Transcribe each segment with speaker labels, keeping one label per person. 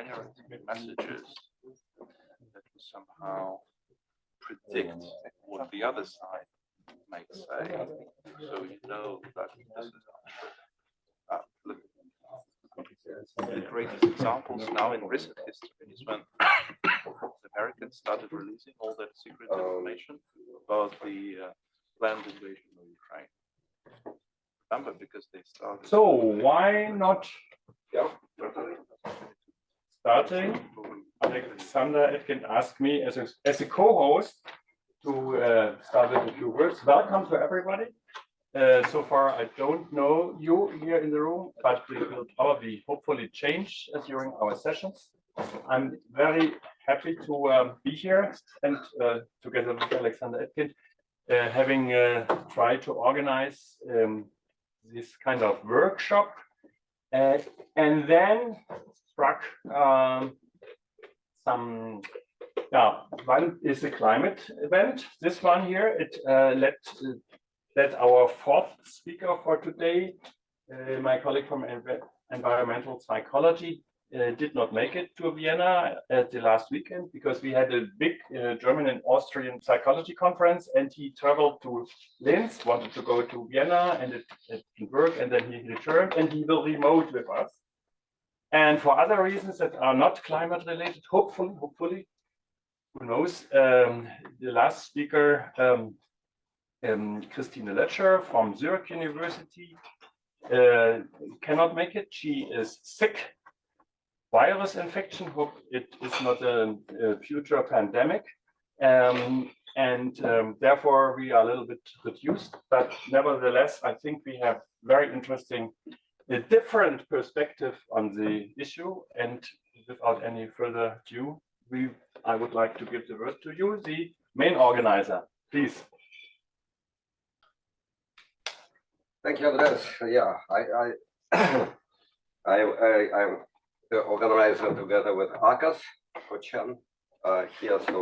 Speaker 1: generating messages that will somehow predict what the other side might say. So you know that this is the greatest examples now in recent history is when the Americans started releasing all that secret information about the planned invasion of Ukraine. Remember, because they started.
Speaker 2: So why not starting? Alexander Etkind asked me as a co-host to start with a few words. Welcome to everybody. So far, I don't know you here in the room, but we will probably, hopefully, change during our sessions. I'm very happy to be here and together with Alexander Etkind, having tried to organize this kind of workshop, and then struck some. One is a climate event. This one here, it led our fourth speaker for today, my colleague from environmental psychology, did not make it to Vienna at the last weekend because we had a big German and Austrian psychology conference, and he traveled to Linz, wanted to go to Vienna, and it didn't work, and then he returned, and he will remote with us. And for other reasons that are not climate related, hopefully, who knows, the last speaker, Christine Letscher from Zürich University, cannot make it. She is sick. Virus infection. Hope it is not a future pandemic, and therefore we are a little bit reduced. But nevertheless, I think we have very interesting, different perspective on the issue. And without any further ado, I would like to give the word to you, the main organizer, please.
Speaker 3: Thank you, Andreas. Yeah, I'm the organizer together with Rahel Bachem here. So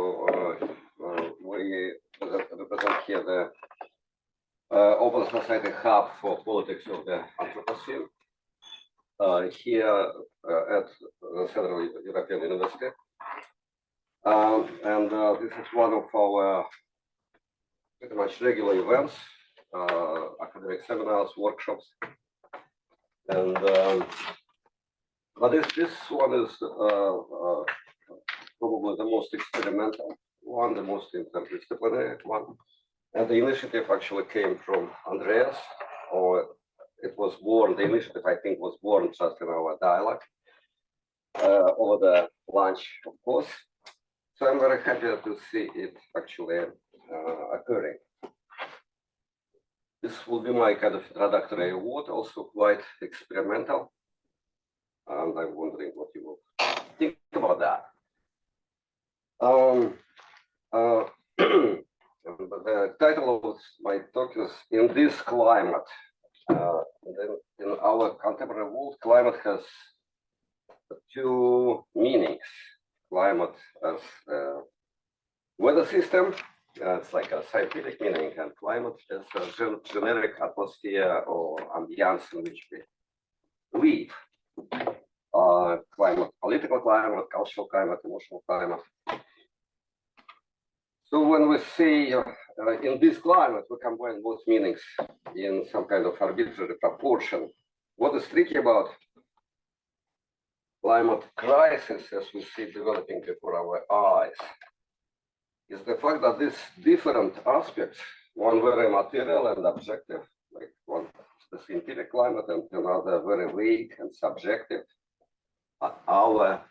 Speaker 3: we represent here the Open Society Hub for Politics of the Anthropocene here at the Central European University. And this is one of our pretty much regular events, academic seminars, workshops, and but this one is probably the most experimental one, the most interdisciplinary one. And the initiative actually came from Andreas, or it was born, the initiative I think was born just in our dialogue over the lunch, of course. So I'm very happy to see it actually occurring. This will be my kind of introductory award, also quite experimental. And I'm wondering what you will think about that. The title of my talk is "In This Climate." In our contemporary world, climate has two meanings. Climate as a weather system, it's like a scientific meaning, and climate as a generic atmosphere or ambience in which we live. Climate, political climate, cultural climate, emotional climate. So when we say in this climate, we combine both meanings in some kind of arbitrary proportion. What is tricky about climate crisis as we see developing before our eyes is the fact that these different aspects, one very material and objective, like one the scientific climate, and another very vague and subjective, our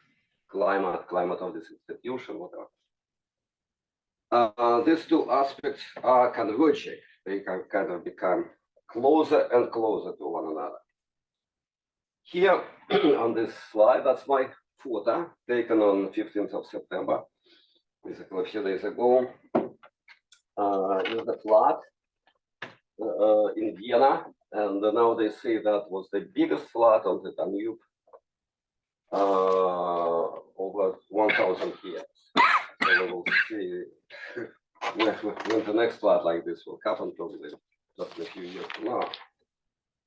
Speaker 3: climate of this institution, whatever. These two aspects are converging. They can kind of become closer and closer to one another. Here on this slide, that's my photo taken on 15th of September, basically a few days ago. Is the flood in Vienna, and now they say that was the biggest flood on the Danube over 1,000 years. So we will see when the next flood like this will happen, probably just a few years from now.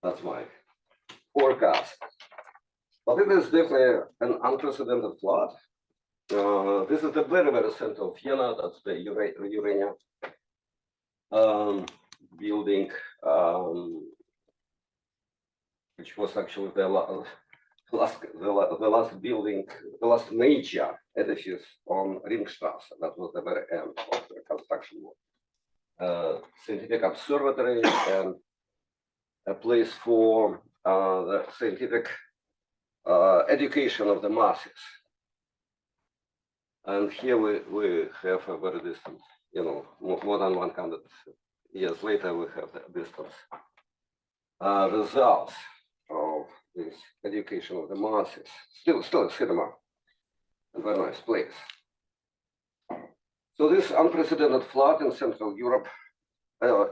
Speaker 3: That's my forecast. But it is definitely an unprecedented flood. This is the very, very center of Vienna. That's the uranium building, which was actually the last building, the last major edifice on Ringstrasse. That was the very end of the construction work. Scientific observatory and a place for the scientific education of the masses. And here we have a very distant, more than 100 years later, we have the distance results of this education of the masses. Still a cinema, a very nice place. So this unprecedented flood in Central Europe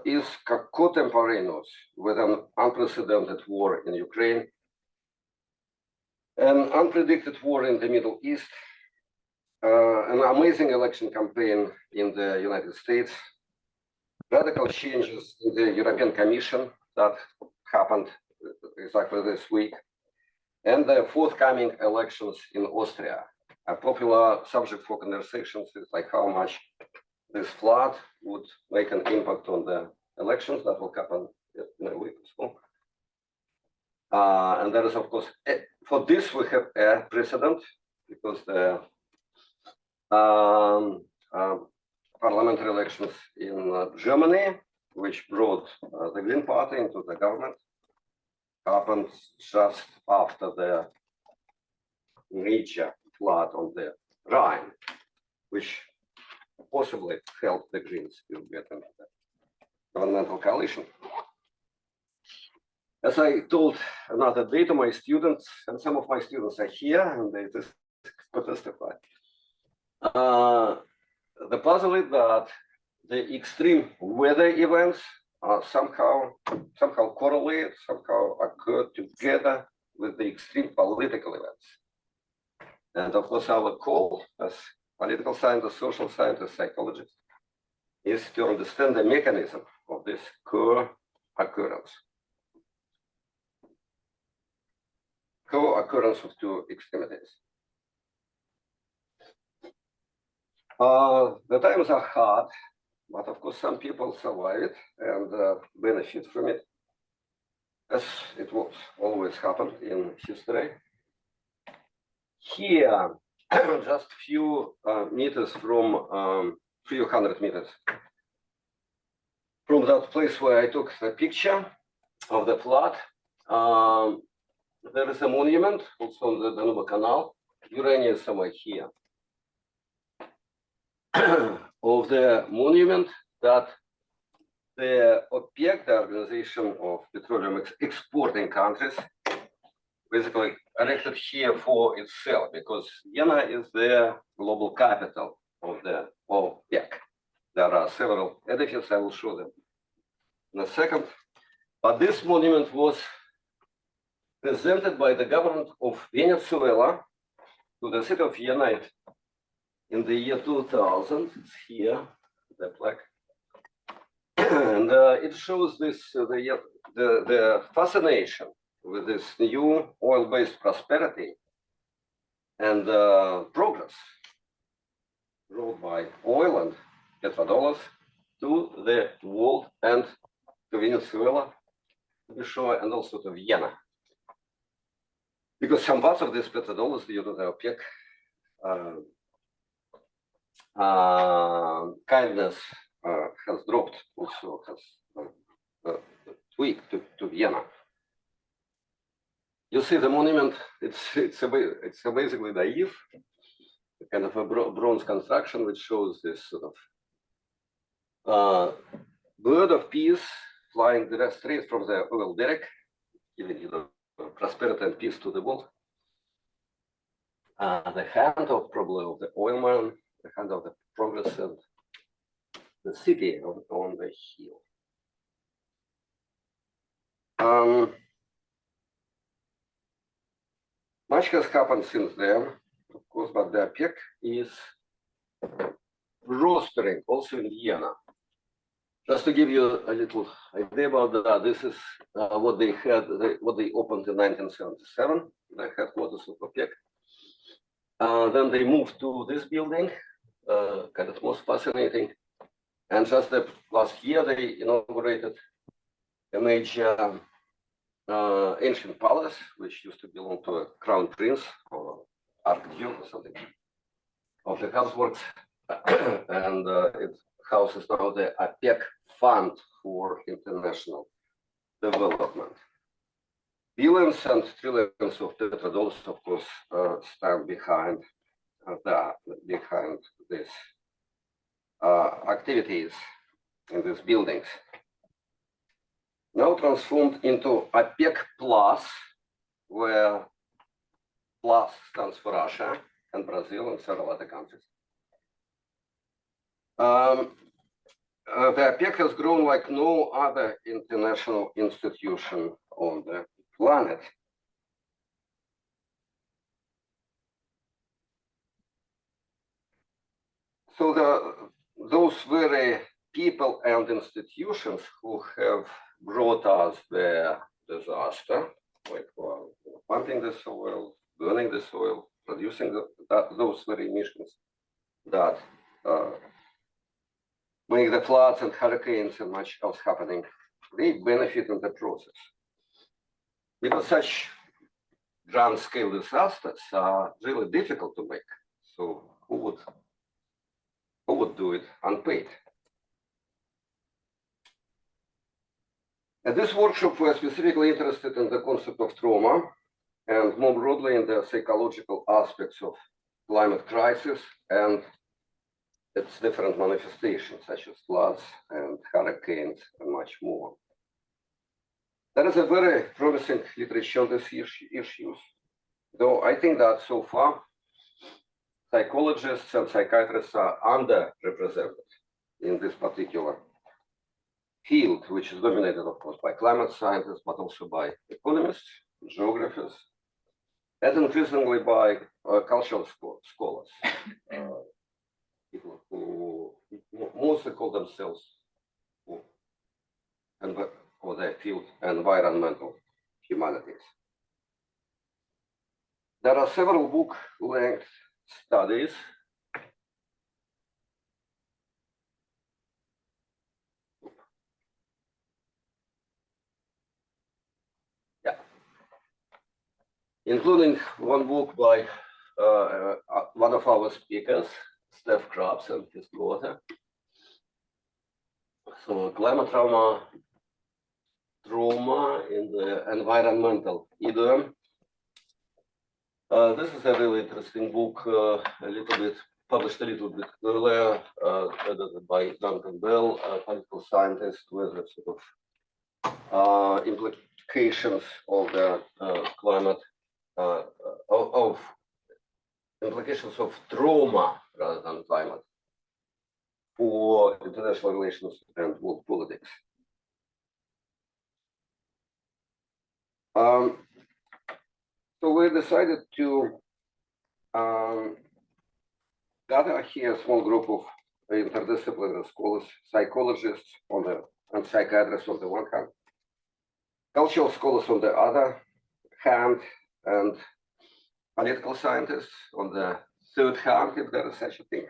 Speaker 3: is contemporaneous with an unprecedented war in Ukraine, an unpredicted war in the Middle East, an amazing election campaign in the United States, radical changes in the European Commission that happened exactly this week, and the forthcoming elections in Austria. A popular subject for conversations is like how much this flood would make an impact on the elections that will happen in a week or so. And there is, of course, for this we have a precedent because the parliamentary elections in Germany, which brought the Green Party into the government, happened just after the major flood on the Rhine, which possibly helped the Greens to get into the governmental coalition. As I told another day to my students, and some of my students are here and they just testify. The puzzle is that the extreme weather events are somehow correlate, somehow occur together with the extreme political events. And of course, our call as political scientists, social scientists, psychologists, is to understand the mechanism of this co-occurrence. Co-occurrence of two extremities. The times are hard, but of course some people survive it and benefit from it, as it was always happened in history. Here, just few meters from, few hundred meters from that place where I took the picture of the flood, there is a monument also on the Danube Canal. Urania is somewhere here. Of the monument that the OPEC, the Organization of Petroleum Exporting Countries, basically erected here for itself, because Vienna is the global capital of the OPEC. There are several edifices, I will show them in a second. But this monument was presented by the government of Venezuela to the city of Vienna in the year 2000. It's here, the plaque. And it shows this the fascination with this new oil-based prosperity and progress brought by oil and petrodollars to the world and to Venezuela, to be sure, and also to Vienna. Because some parts of this petrodollars due to the OPEC kindness has dropped, also has tweaked to Vienna. You see the monument, it's amazingly naive, a kind of a bronze construction which shows this sort of bird of peace flying straight from the oil derrick, giving prosperity and peace to the world. The hand of probably of the oil man, the hand of the progress and the city on the hill. Much has happened since then, of course, but the OPEC is prospering also in Vienna. Just to give you a little idea about that, this is what they had, what they opened in 1977, the headquarters of OPEC. Then they moved to this building, kind of most fascinating. And just last year, they inaugurated a major ancient palace, which used to belong to a crown prince or archduke or something of the Habsburgs. And it houses now the OPEC Fund for International Development. Billions and trillions of petrodollars, of course, stand behind these activities in these buildings. Now transformed into OPEC Plus, where Plus stands for Russia and Brazil and several other countries. The OPEC has grown like no other international institution on the planet. So those very people and institutions who have brought us the disaster, like pumping the soil, burning the soil, producing those very emissions that make the floods and hurricanes and much else happening, they benefit in the process. Because such grand scale disasters are really difficult to make. So who would do it unpaid? At this workshop, we're specifically interested in the concept of trauma and more broadly in the psychological aspects of climate crisis and its different manifestations, such as floods and hurricanes and much more. There is a very promising literature on these issues, though I think that so far, psychologists and psychiatrists are underrepresented in this particular field, which is dominated, of course, by climate scientists, but also by economists, geographers, and increasingly by cultural scholars, people who mostly call themselves, or their field, environmental humanities. There are several book-length studies including one book by one of our speakers, Steph Krabs, and his daughter. So climate trauma in the environmental idiom. This is a really interesting book, published a little bit earlier, edited by Duncan Bell, a political scientist, with a sort of implications of the climate, of implications of trauma rather than climate for international relations and world politics. So we decided to gather here a small group of interdisciplinary scholars, psychologists and psychiatrists on the one hand, cultural scholars on the other hand, and political scientists on the third hand, if there is such a thing,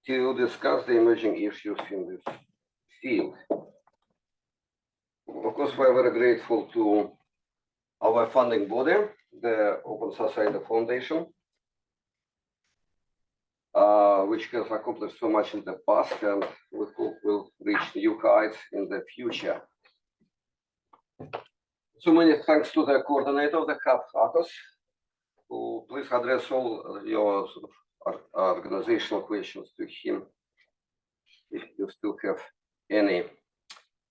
Speaker 3: to discuss the emerging issues in this field. Of course, we're very grateful to our funding body, the Open Society Foundation, which has accomplished so much in the past and we hope will reach new heights in the future. So many thanks to the coordinator of the Hub, Athos, who please address all your sort of organizational questions to him, if you still have any.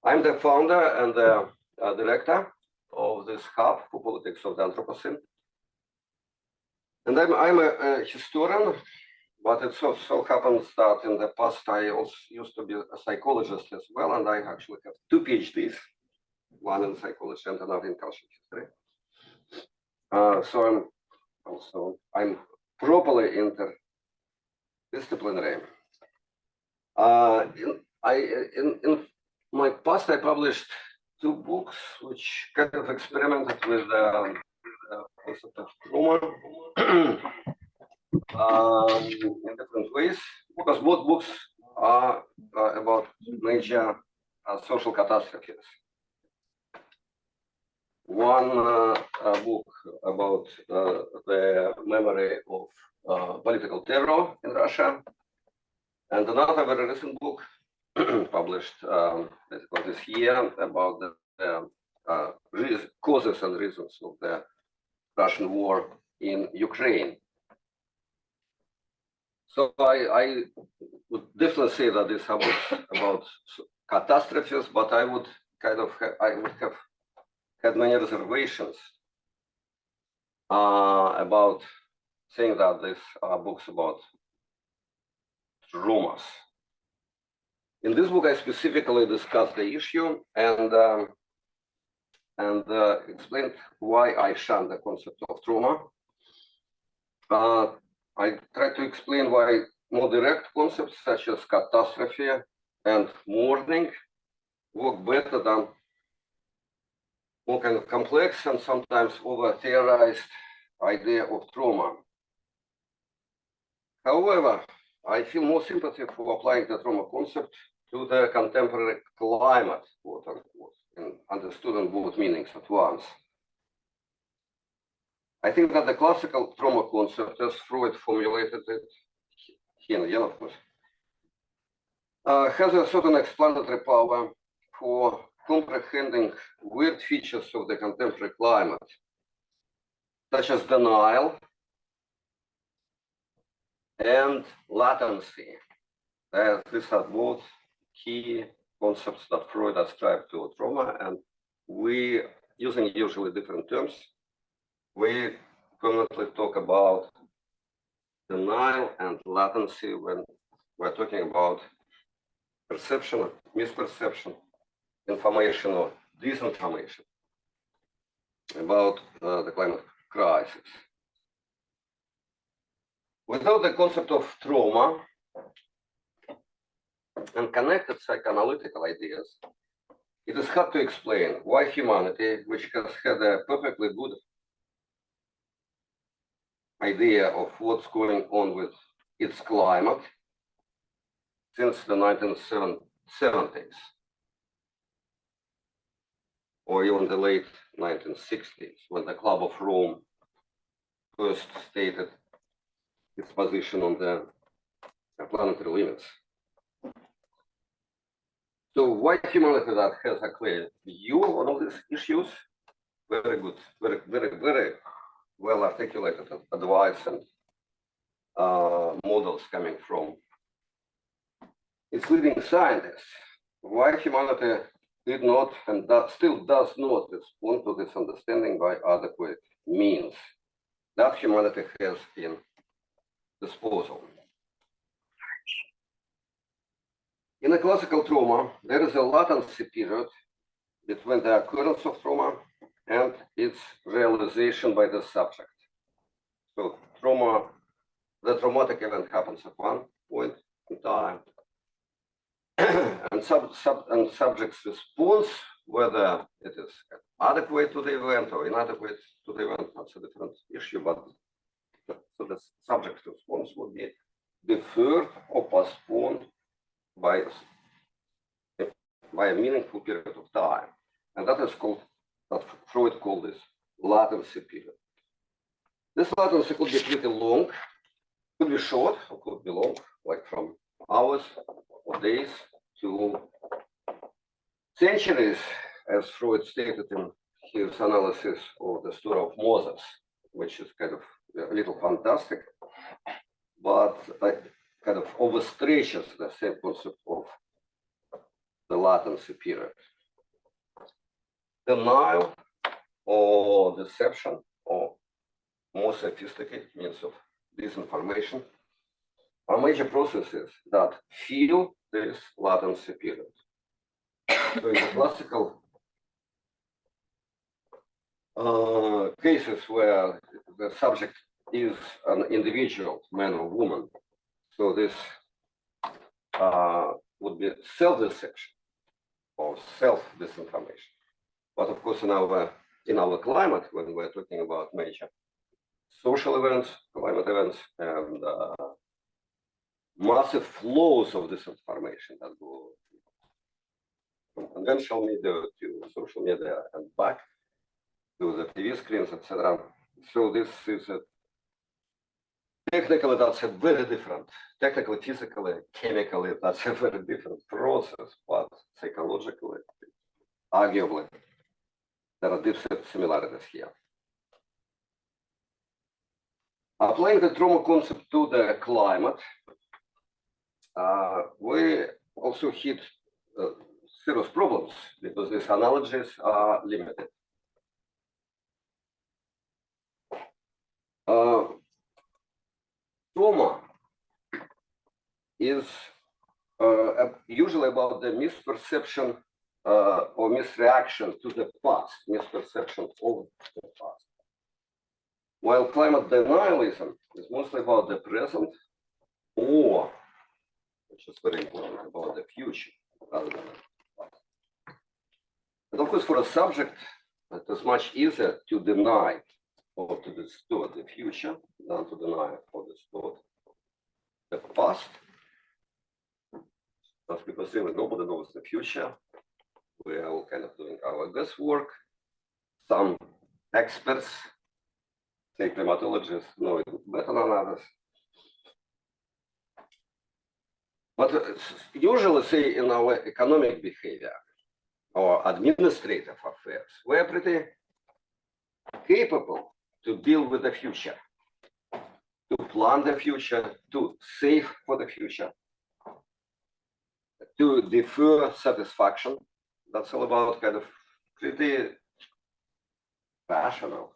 Speaker 3: I'm the founder and the director of this Hub for Politics of the Anthropocene. And I'm a historian, but it so happens that in the past I also used to be a psychologist as well, and I actually have 2 PhDs, one in psychology and another in cultural history. So I'm properly interdisciplinary. In my past, I published 2 books which kind of experimented with the concept of trauma in different ways, because both books are about major social catastrophes. One book about the memory of political terror in Russia, and another very recent book published this year about the causes and reasons of the Russian war in Ukraine. So I would definitely say that this was about catastrophes, but I would have had many reservations about saying that these are books about traumas. In this book, I specifically discussed the issue and explained why I shunned the concept of trauma. I tried to explain why more direct concepts such as catastrophe and mourning work better than more kind of complex and sometimes over-theorized idea of trauma. However, I feel more sympathy for applying the trauma concept to the contemporary climate, quote unquote, and understood in both meanings at once. I think that the classical trauma concept, as Freud formulated it, here, of course, has a certain explanatory power for comprehending weird features of the contemporary climate, such as denial and latency. These are both key concepts that Freud ascribed to trauma, and we, using usually different terms, we commonly talk about denial and latency when we're talking about perception or misperception, information or disinformation about the climate crisis. Without the concept of trauma and connected psychoanalytical ideas, it is hard to explain why humanity, which has had a perfectly good idea of what's going on with its climate since the 1970s, or even the late 1960s, when the Club of Rome first stated its position on the planetary limits. So why humanity that has a clear view on all these issues? Very good, very well articulated advice and models coming from its leading scientists. Why humanity did not and still does not respond to this understanding by adequate means that humanity has in disposal. In a classical trauma, there is a latency period between the occurrence of trauma and its realization by the subject. So the traumatic event happens at one point in time, and subject's response, whether it is adequate to the event or inadequate to the event, that's a different issue, but so the subject's response would be deferred or postponed by a meaningful period of time. And that is called, that Freud called this latency period. This latency could be pretty long, could be short, or could be long, like from hours or days to centuries, as Freud stated in his analysis of the story of Moses, which is kind of a little fantastic, but kind of overstretches the same concept of the latency period. Denial or deception or more sophisticated means of disinformation are major processes that fill this latency period. So in the classical cases where the subject is an individual, man or woman, so this would be self-deception or self-disinformation. But of course, in our climate, when we're talking about major social events, climate events, and massive flows of disinformation that go from conventional media to social media and back to the TV screens, etc. So this is a technically, that's a very different, technically, physically, chemically, that's a very different process, but psychologically, arguably, there are deep similarities here. Applying the trauma concept to the climate, we also hit serious problems because these analogies are limited. Trauma is usually about the misperception or misreaction to the past, misperception of the past. While climate denialism is mostly about the present or, which is very important, about the future rather than the past. And of course, for a subject, it is much easier to deny or to distort the future than to deny or distort the past. That's because really nobody knows the future. We are all kind of doing our guesswork. Some experts, say climatologists, know it better than others. But usually, say, in our economic behavior or administrative affairs, we're pretty capable to deal with the future, to plan the future, to save for the future, to defer satisfaction. That's all about kind of pretty rational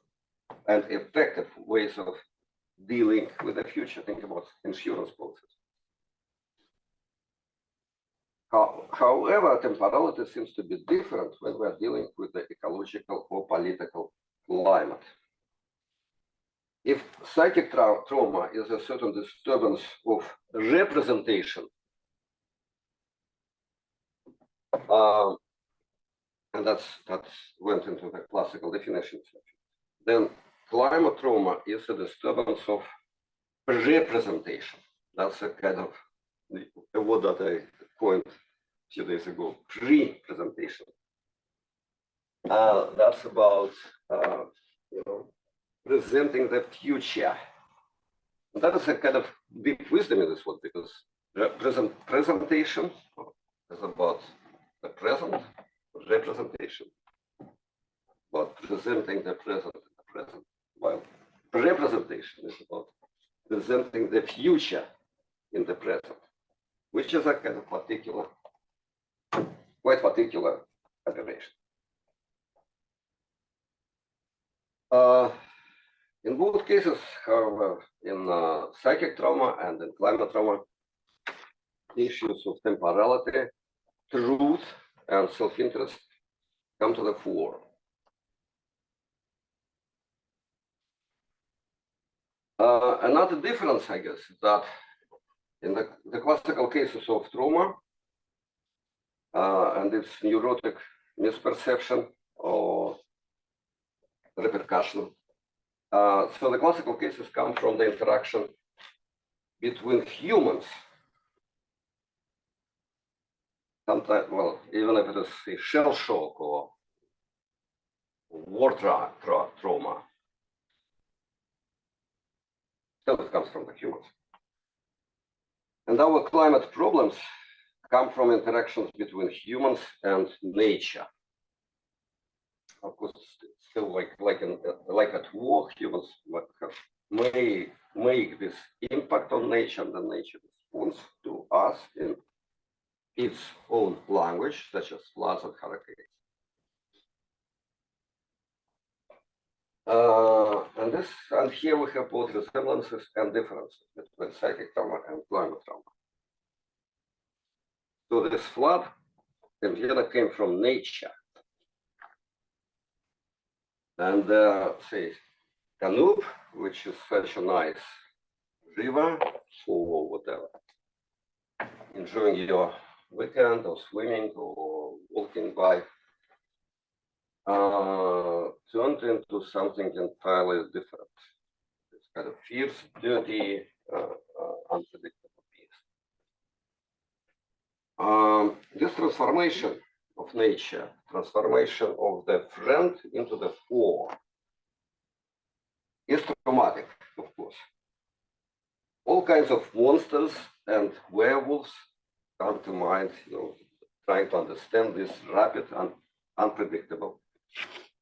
Speaker 3: and effective ways of dealing with the future. Think about insurance policies. However, temporality seems to be different when we're dealing with the ecological or political climate. If psychic trauma is a certain disturbance of representation, and that's went into the classical definition, then climate trauma is a disturbance of representation. That's a kind of a word that I coined a few days ago, pre-presentation. That's about presenting the future. And that is a kind of deep wisdom in this word, because presentation is about the present, representation, about presenting the present in the present, while representation is about presenting the future in the present, which is a kind of particular, quite particular operation. In both cases, however, in psychic trauma and in climate trauma, issues of temporality, truth, and self-interest come to the fore. Another difference, I guess, is that in the classical cases of trauma and its neurotic misperception or repercussion, so the classical cases come from the interaction between humans. Sometimes, well, even if it is a shell shock or war trauma, still it comes from the humans. And our climate problems come from interactions between humans and nature. Of course, still like at war, humans may make this impact on nature, and then nature responds to us in its own language, such as floods and hurricanes. And here we have both resemblances and differences between psychic trauma and climate trauma. So this flood in Vienna came from nature. And say Danube, which is such a nice river or whatever, enjoying your weekend or swimming or walking by turned into something entirely different. It's kind of fierce, dirty, unpredictable piece. This transformation of nature, transformation of the friend into the foe, is traumatic, of course. All kinds of monsters and werewolves come to mind, trying to understand this rapid and unpredictable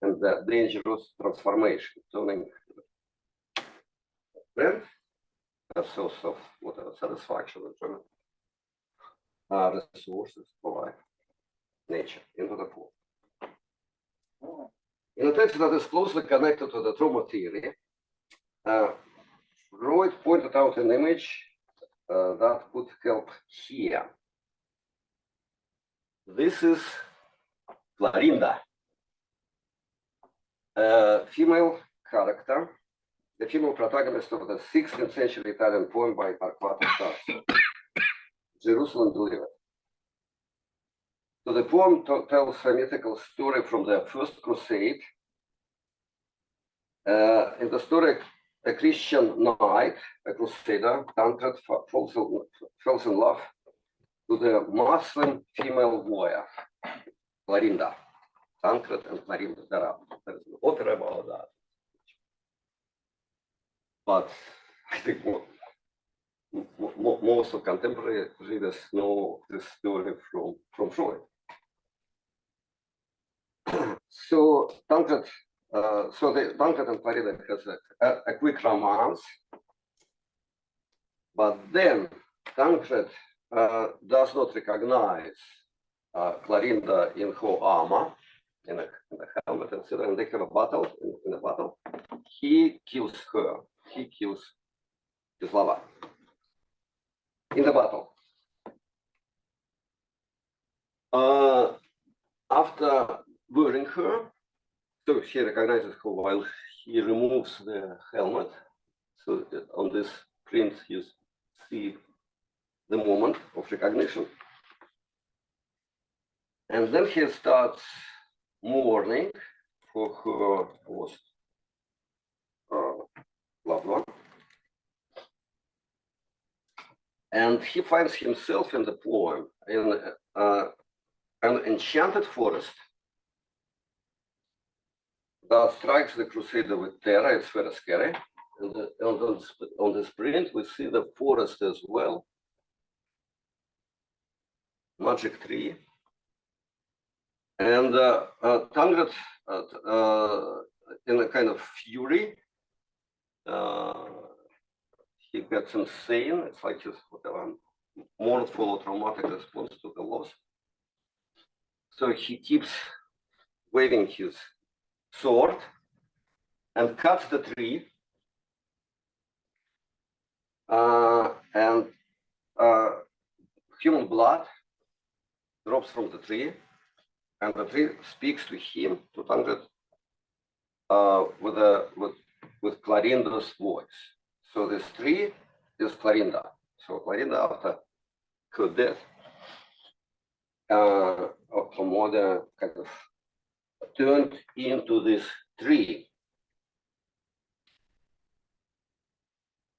Speaker 3: and dangerous transformation, turning friend, a source of whatever satisfaction, enjoyment, resources provide nature into the foe. In a text that is closely connected to the trauma theory, Freud pointed out an image that could help here. This is Clorinda, a female character, the female protagonist of the 16th century Italian poem by Torquato Tasso, Jerusalem Delivered. So the poem tells a mythical story from the First Crusade. In the story, a Christian knight, a crusader, Tancred, falls in love with the Muslim female warrior, Clorinda. Tancred and Clorinda. There is an opera about that. But I think most of contemporary readers know this story from Freud. So Tancred, Tancred and Clorinda has a quick romance, but then Tancred does not recognize Clorinda in her armor, in the helmet, etc. And they have a battle. In a battle, he kills her. He kills his lover in the battle. After wearing her, so he recognizes her while he removes the helmet. So on this print, you see the moment of recognition. And then he starts mourning for her lost loved one. And he finds himself in the poem in an enchanted forest that strikes the crusader with terror. It's very scary. And on this print, we see the forest as well. Magic tree. And Tancred, in a kind of fury, he gets insane. It's like his whatever mournful or traumatic response to the loss. So he keeps waving his sword and cuts the tree, and human blood drops from the tree, and the tree speaks to him, to Tancred, with Clorinda's voice. So this tree is Clorinda. So Clorinda, after her death, her mother kind of turned into this tree.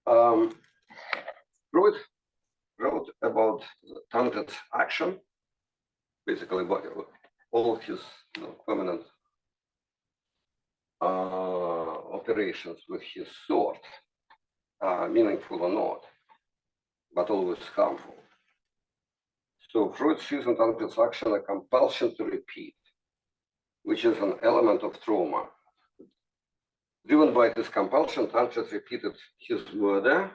Speaker 3: Freud wrote about Tancred's action, basically about all his permanent operations with his sword, meaningful or not, but always harmful. So Freud sees in Tancred's action a compulsion to repeat, which is an element of trauma. Driven by this compulsion, Tancred repeated his murder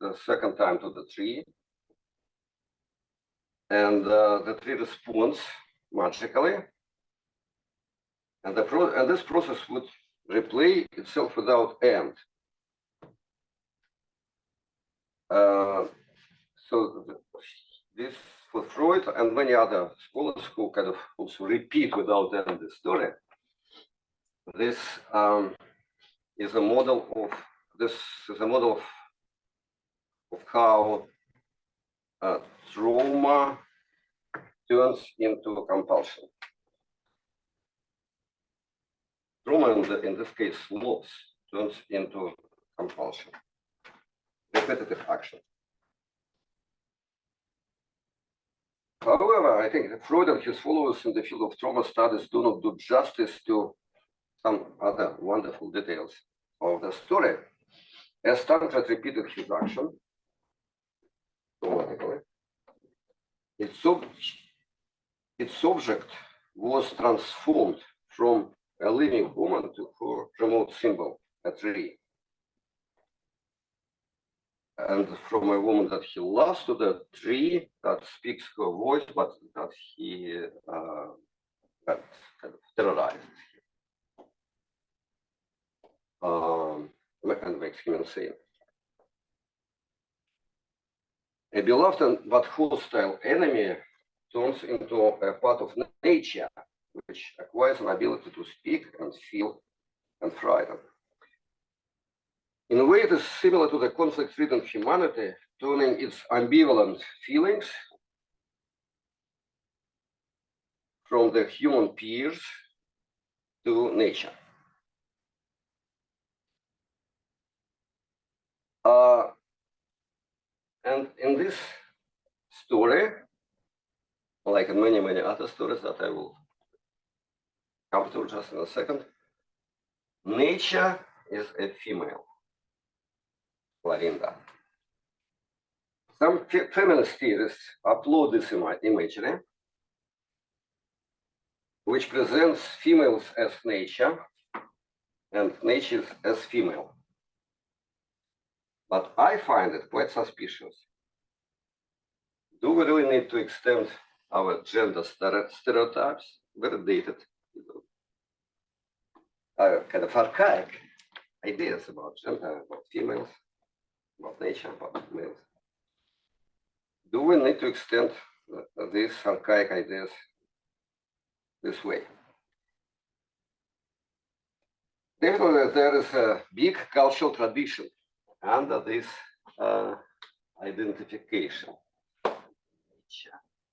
Speaker 3: the second time to the tree, and the tree responds magically, and this process would replay itself without end. So this, for Freud and many other scholars who kind of also repeat without end the story, this is a model of how trauma turns into compulsion. Trauma, in this case, loss, turns into compulsion. Repetitive action. However, I think Freud and his followers in the field of trauma studies do not do justice to some other wonderful details of the story. As Tancred repeated his action, automatically, its subject was transformed from a living woman to her remote symbol, a tree. And from a woman that he loves to the tree that speaks her voice, but that he that kind of terrorizes him and makes him insane. A beloved but hostile enemy turns into a part of nature, which acquires an ability to speak and feel and frighten. In a way, it is similar to the conflict-ridden humanity, turning its ambivalent feelings from the human peers to nature. And in this story, like in many, many other stories that I will come to just in a second, nature is a female. Clarinda. Some feminist theorists applaud this imagery, which presents females as nature and nature as female. But I find it quite suspicious. Do we really need to extend our gender stereotypes? Very dated, kind of archaic ideas about gender, about females, about nature, about males. Do we need to extend these archaic ideas this way? Definitely, there is a big cultural tradition under this identification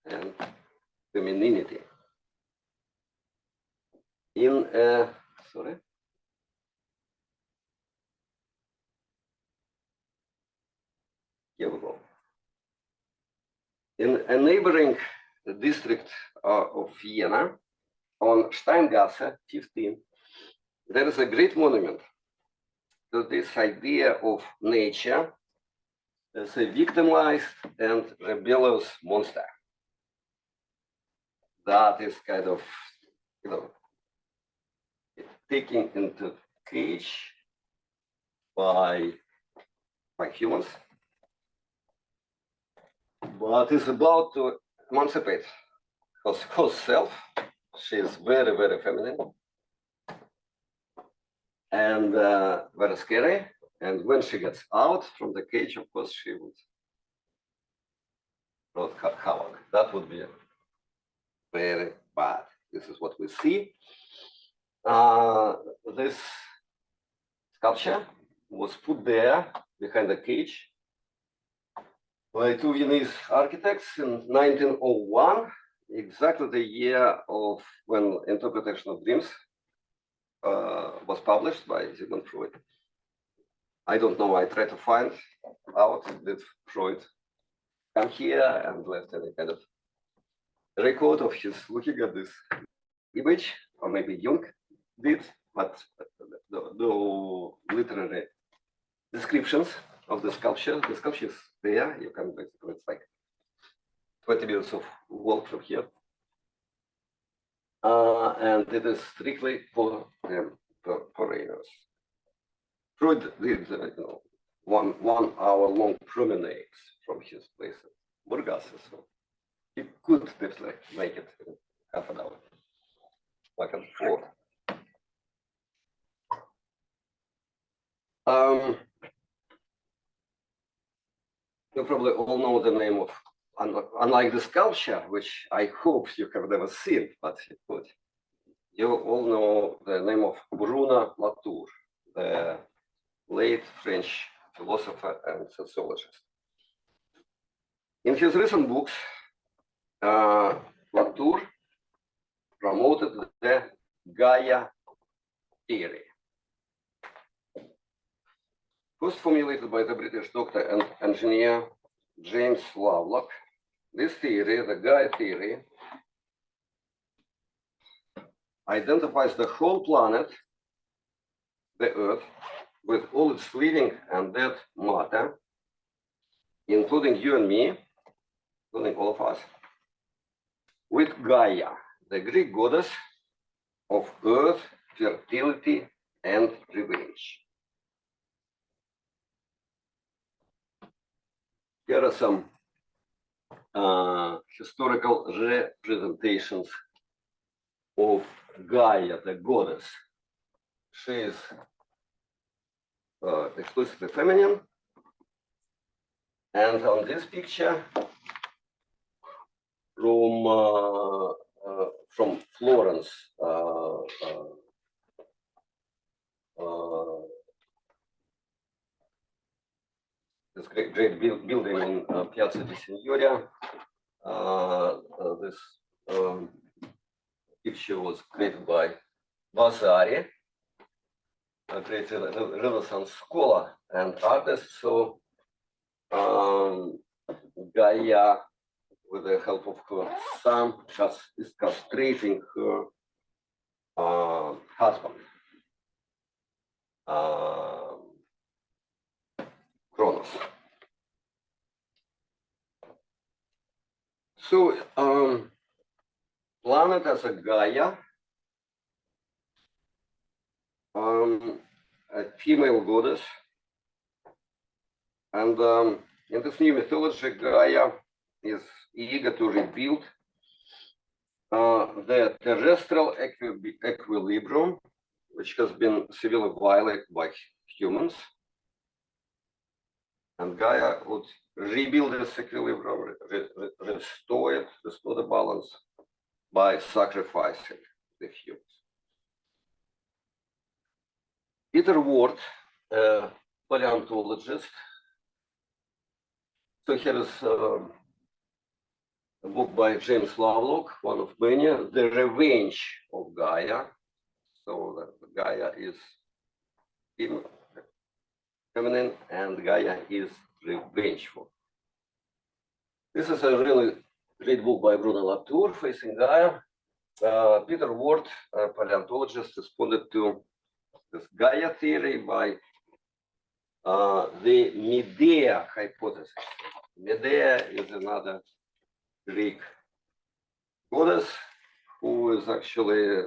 Speaker 3: and femininity. In sorry. Here we go. In a neighboring district of Vienna, on Steingasse 15, there is a great monument to this idea of nature as a victimized and rebellious monster that is kind of, taken into cage by humans, but is about to emancipate herself. She is very, very feminine and very scary. And when she gets out from the cage, of course, she would cause havoc. That would be very bad. This is what we see. This sculpture was put there behind the cage by two Viennese architects in 1901, exactly the year of when Interpretation of Dreams was published by Sigmund Freud. I don't know, I tried to find out did Freud come here and left any kind of record of his looking at this image, or maybe Jung did, but no literary descriptions of the sculpture. The sculpture is there. You can basically, it's like 20 minutes of walk from here. And it is strictly for foreigners. Freud did 1 hour long promenades from his place at Burgas, so he could definitely make it in half an hour, back and forth. You probably all know the name of, unlike the sculpture, which I hope you have never seen, but you could. You all know the name of Bruno Latour, the late French philosopher and sociologist. In his recent books, Latour promoted the Gaia theory, first formulated by the British doctor and engineer James Lovelock. This theory, the Gaia theory, identifies the whole planet, the Earth, with all its living and dead matter, including you and me, including all of us, with Gaia, the Greek goddess of earth, fertility, and revenge. Here are some historical representations of Gaia, the goddess. She is explicitly feminine. And on this picture, from Florence, this great building in Piazza di Signoria. This picture was created by Vasari, a great Renaissance scholar and artist. So Gaia, with the help of her son, is castrating her husband, Kronos. So, planet as a Gaia, a female goddess, and in this new mythology, Gaia is eager to rebuild the terrestrial equilibrium, which has been severely violated by humans. And Gaia would rebuild this equilibrium, restore the balance by sacrificing the humans. Peter Ward, a paleontologist, so here is a book by James Lovelock, one of many, The Revenge of Gaia. So Gaia is feminine and Gaia is revengeful. This is a really great book by Bruno Latour, Facing Gaia. Peter Ward, a paleontologist, responded to this Gaia theory by the Medea hypothesis. Medea is another Greek goddess who is actually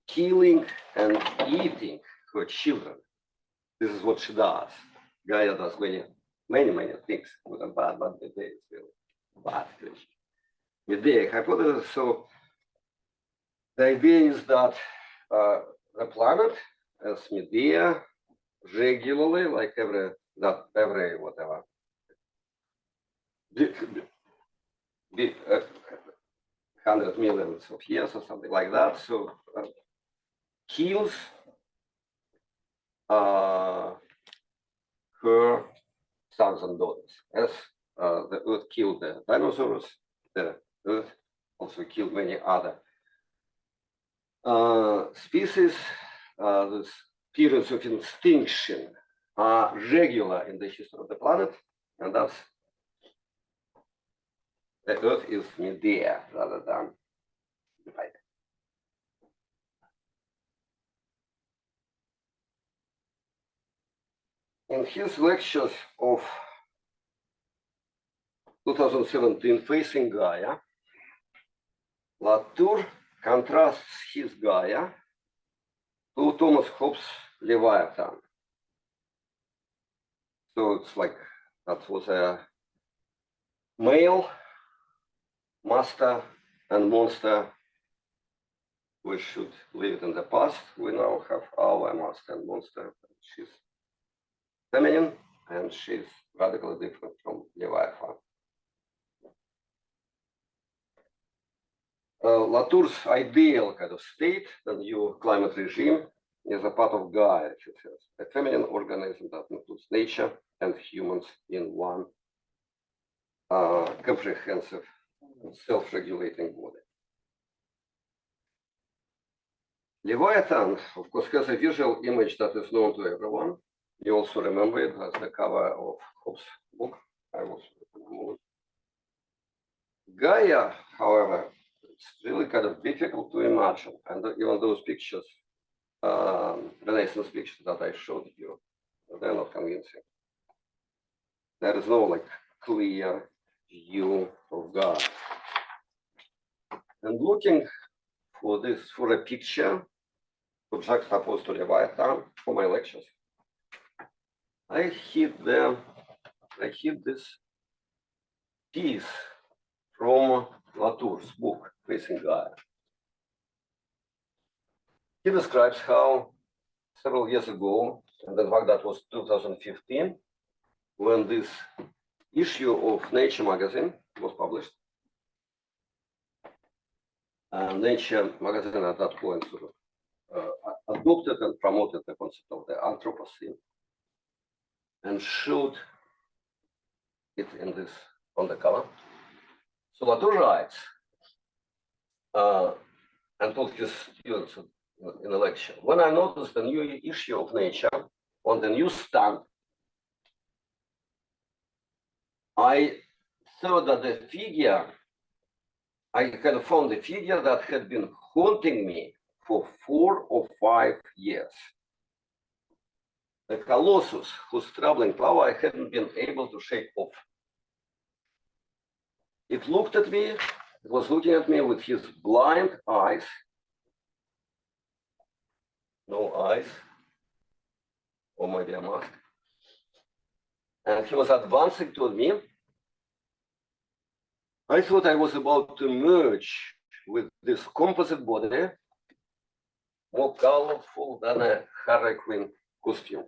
Speaker 3: killing and eating her children. This is what she does. Gaia does many things, good and bad, but Medea is really bad creation. Medea hypothesis. So the idea is that the planet, as Medea, regularly, like every whatever, 100 millions of years or something like that. So kills her sons and daughters. As the Earth killed the dinosaurs, the Earth also killed many other species. These periods of extinction are regular in the history of the planet, and that's the Earth is Medea rather than divided. In his lectures of 2017, Facing Gaia, Latour contrasts his Gaia to Thomas Hobbes' Leviathan. So it's like that was a male, master and monster. We should leave it in the past. We now have our master and monster. She's feminine and she's radically different from Leviathan. Latour's ideal kind of state, the new climate regime, is a part of Gaia, she says, a feminine organism that includes nature and humans in one comprehensive self-regulating body. Leviathan, of course, has a visual image that is known to everyone. You also remember it as the cover of Hobbes' book. I was Gaia, however, it's really kind of difficult to imagine, and even those pictures, Renaissance pictures that I showed you, they're not convincing. There is no like clear view of God. And looking for this, for a picture to juxtapose to Leviathan for my lectures, I hid this piece from Latour's book, Facing Gaia. He describes how several years ago, and in fact that was 2015, when this issue of Nature magazine was published. Nature magazine at that point sort of adopted and promoted the concept of the Anthropocene and showed it in this on the cover. So Latour writes and told his students in a lecture, when I noticed the new issue of Nature on the newsstand, I thought that the figure, I kind of found the figure that had been haunting me for 4 or 5 years. The colossus whose troubling power I hadn't been able to shake off. It looked at me, it was looking at me with his blind eyes. No eyes, or maybe a mask. And he was advancing toward me. I thought I was about to merge with this composite body, more colorful than a Harlequin costume.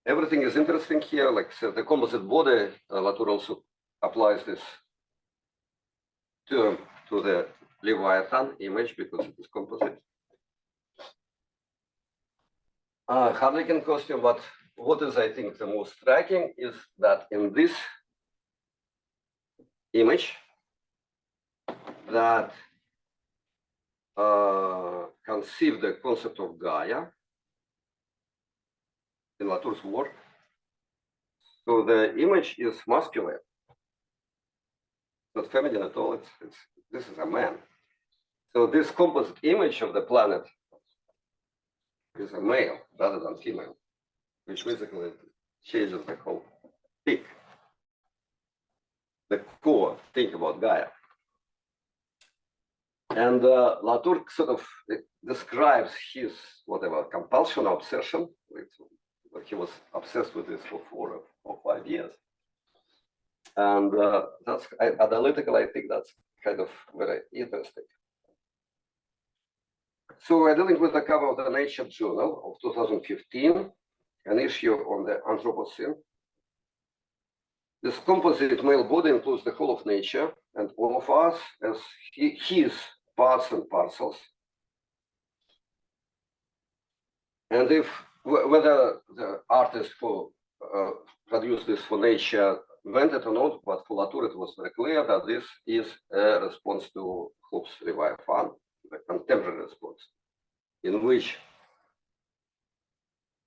Speaker 3: Everything is interesting here, like so the composite body, Latour also applies this term to the Leviathan image because it is composite. Harlequin costume, but what is, I think, the most striking is that in this image that conceived the concept of Gaia in Latour's work. So the image is masculine, not feminine at all. This is a man. So this composite image of the planet is a male rather than female, which basically changes the whole thing. The core thing about Gaia. And Latour sort of describes his whatever compulsion, obsession. He was obsessed with this for 4 or 5 years. And that's analytical, I think that's kind of very interesting. So we're dealing with the cover of the Nature Journal of 2015, an issue on the Anthropocene. This composite male body includes the whole of nature and all of us as his parts and parcels. And if whether the artist who produced this for Nature meant it or not, but for Latour it was very clear that this is a response to Hobbes' Leviathan, the contemporary response, in which,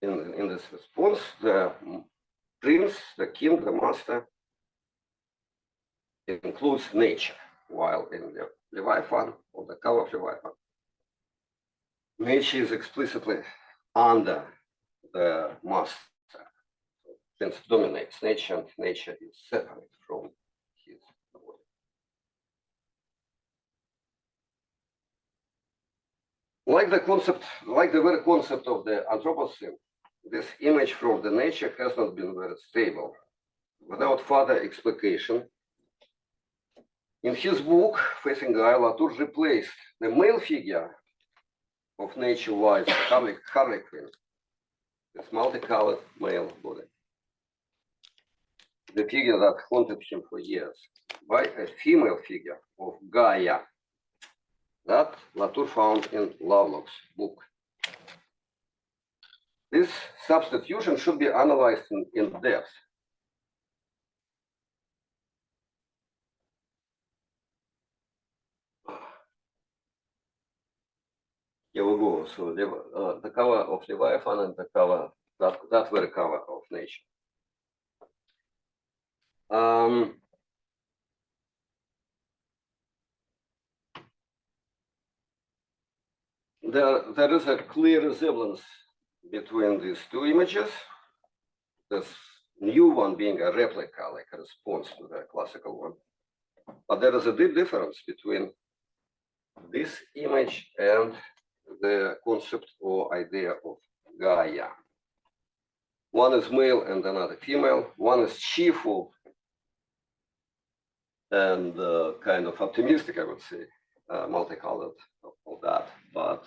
Speaker 3: in this response, the prince, the king, the master, it includes nature, while in the Leviathan, on the cover of Leviathan, nature is explicitly under the master, since it dominates nature, and nature is separate from his body. Like the very concept of the Anthropocene, this image from the nature has not been very stable. Without further explication, in his book, Facing Gaia, Latour replaced the male figure of nature-wise Harlequin, this multicolored male body, the figure that haunted him for years, by a female figure of Gaia that Latour found in Lovelock's book. This substitution should be analyzed in depth. here we go. So the cover of Leviathan and the cover, that were cover of Nature. There is a clear resemblance between these two images. This new one being a replica, like a response to the classical one. But there is a deep difference between this image and the concept or idea of Gaia. One is male and another female. One is cheerful and kind of optimistic, I would say, multicolored of that. But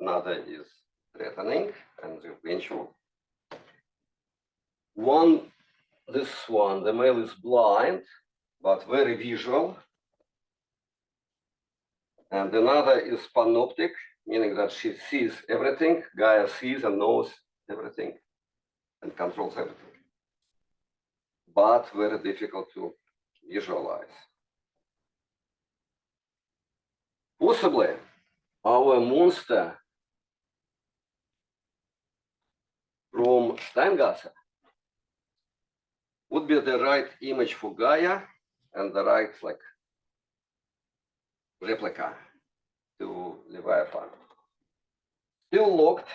Speaker 3: another is threatening and revengeful. This one, the male is blind, but very visual. And another is panoptic, meaning that she sees everything. Gaia sees and knows everything and controls everything. But very difficult to visualize. Possibly, our monster from Steingasse would be the right image for Gaia and the right replica to Leviathan. Still locked,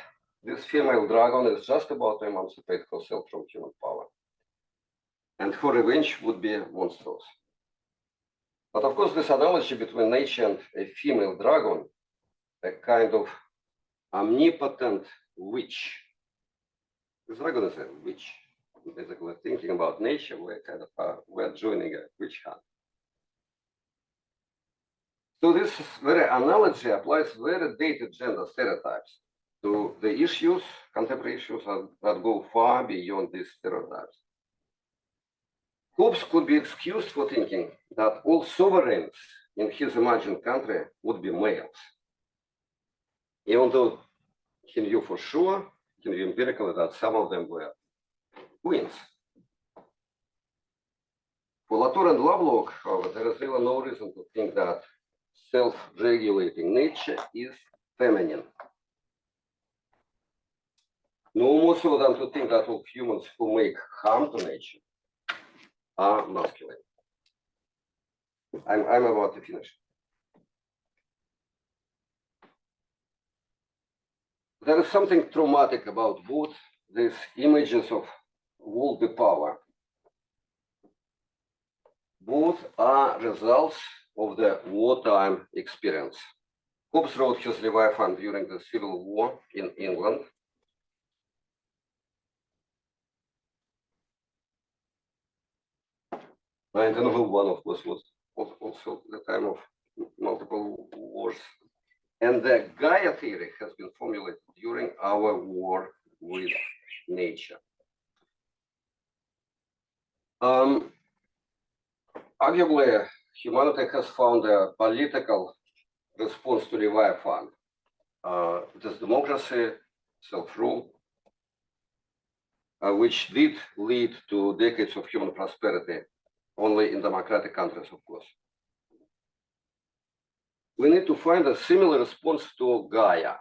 Speaker 3: this female dragon is just about to emancipate herself from human power. And her revenge would be monstrous. But of course, this analogy between nature and a female dragon, a kind of omnipotent witch. This dragon is a witch. Basically, thinking about nature, we're joining a witch hunt. So this very analogy applies very dated gender stereotypes to the issues, contemporary issues that go far beyond these stereotypes. Hobbes could be excused for thinking that all sovereigns in his imagined country would be males, even though he knew for sure, he knew empirically that some of them were queens. For Latour and Lovelock, however, there is really no reason to think that self-regulating nature is feminine. No more so than to think that all humans who make harm to nature are masculine. I'm about to finish. There is something traumatic about both these images of worldly power. Both are results of the wartime experience. Hobbes wrote his Leviathan during the Civil War in England. And another one, of course, was also the time of multiple wars. And the Gaia theory has been formulated during our war with nature. Arguably, humanity has found a political response to Leviathan. It is democracy, self-rule, which did lead to decades of human prosperity, only in democratic countries, of course. We need to find a similar response to Gaia,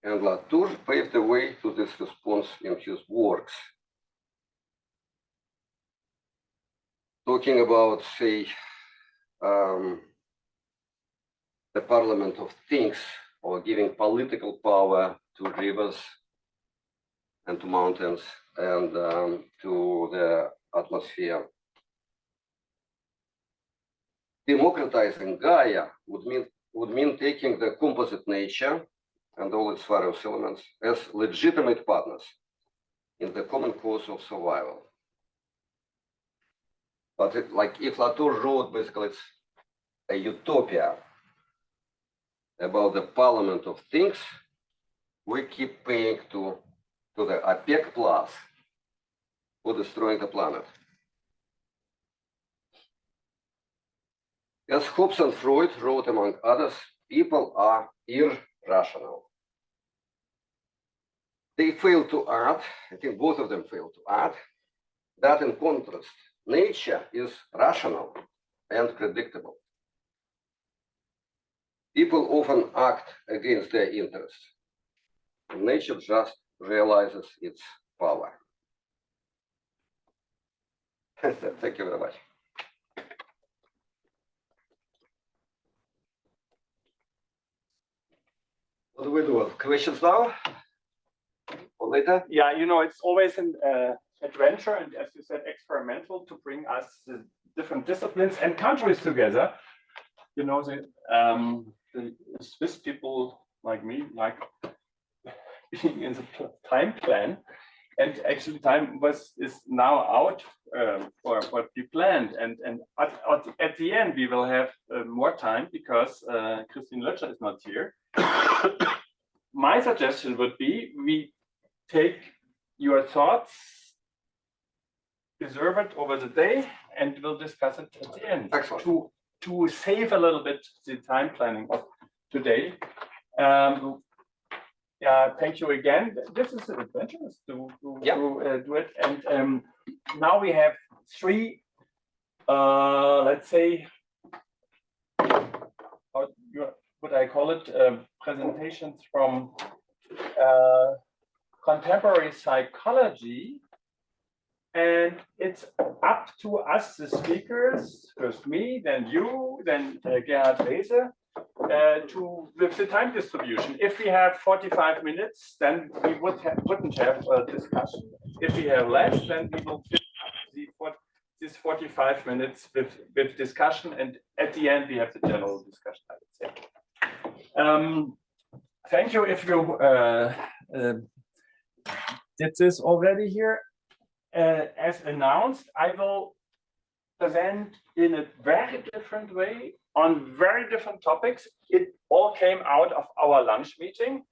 Speaker 3: and Latour paved the way to this response in his works. Talking about, say, the parliament of things, or giving political power to rivers and to mountains and to the atmosphere. Democratizing Gaia would mean taking the composite nature and all its various elements as legitimate partners in the common cause of survival. But if Latour wrote, basically, it's a utopia about the parliament of things, we keep paying to the OPEC plus for destroying the planet. As Hobbes and Freud wrote, among others, people are irrational. They fail to add, I think both of them fail to add, that in contrast, nature is rational and predictable. People often act against their interests. Nature just realizes its power. Thank you very much. What do we do? Questions now? Or later?
Speaker 2: Yeah, you know, it's always an adventure and, as you said, experimental to bring us the different disciplines and countries together. You know, the Swiss people like me like being in the time plan, and actually time is now out for what we planned, and at the end we will have more time because Christine Lötscher is not here. My suggestion would be we take your thoughts, preserve it over the day, and we'll discuss it at the end.
Speaker 3: Excellent.
Speaker 2: To save a little bit the time planning of today. Yeah, thank you again. This is an adventure to do it. And now we have three, let's say, what I call it, presentations from contemporary psychology. And it's up to us, the speakers, first me, then you, then Gerhard Reese, with the time distribution. If we have 45 minutes, then we wouldn't have a discussion. If we have less, then we will fill these 45 minutes with discussion, and at the end we have the general discussion, I would say. Thank you if you did this already here. As announced, I will present in a very different way on very different topics. It all came out of our lunch meeting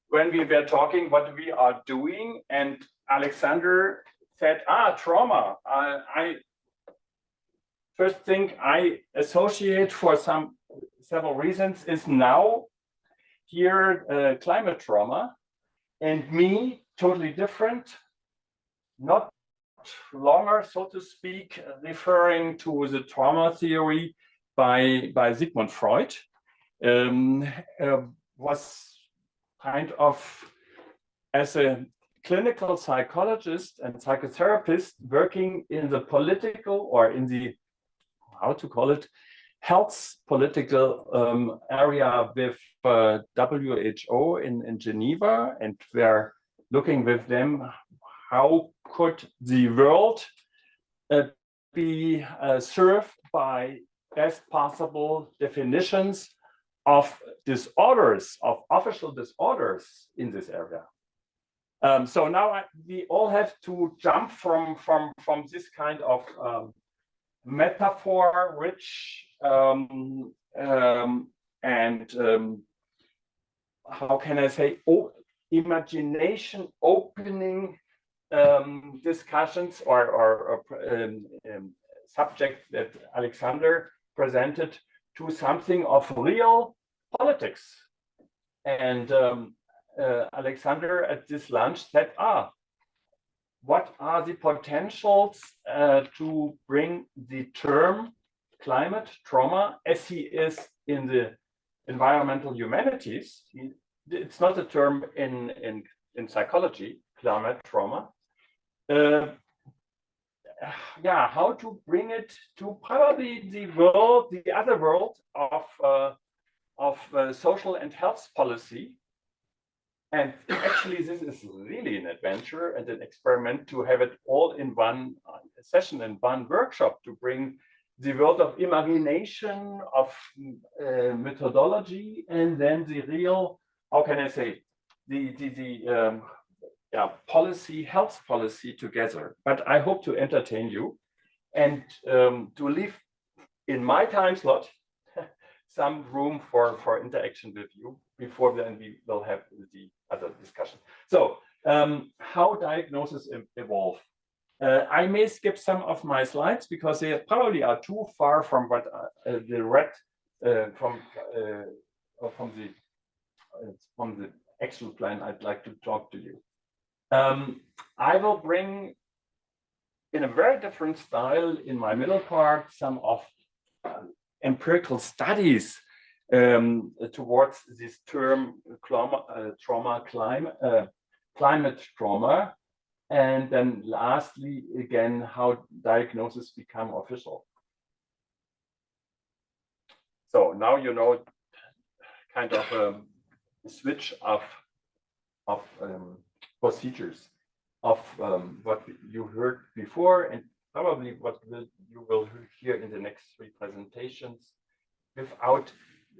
Speaker 2: when we were talking what we are doing, and Alexander said, trauma. I first thing I associate for several reasons is now here climate trauma, and me totally different, not longer, so to speak, referring to the trauma theory by Sigmund Freud, was kind of, as a clinical psychologist and psychotherapist, working in the political, or in the, how to call it, health political area with WHO in Geneva, and we're looking with them how could the world be served by best possible definitions of disorders, of official disorders in this area. So now we all have to jump from this kind of metaphor, rich how can I say, imagination opening discussions or subjects that Alexander presented to something of real politics. And Alexander at this lunch said, what are the potentials to bring the term climate trauma, as he is in the environmental humanities? It's not a term in psychology, climate trauma. How to bring it to probably the world, the other world of social and health policy. And actually, this is really an adventure and an experiment to have it all in one session and one workshop, to bring the world of imagination, of methodology, and then the real, how can I say, the policy, health policy together. But I hope to entertain you and to leave in my time slot some room for interaction with you. Before then, we will have the other discussion. So, how diagnosis evolve? I may skip some of my slides because they probably are too far from what the from the actual plan I'd like to talk to you. I will bring, in a very different style, in my middle part, some of empirical studies towards this term climate trauma. And then lastly, again, how diagnosis become official. So now you know kind of a switch of procedures of what you heard before and probably what you will hear in the next 3 presentations.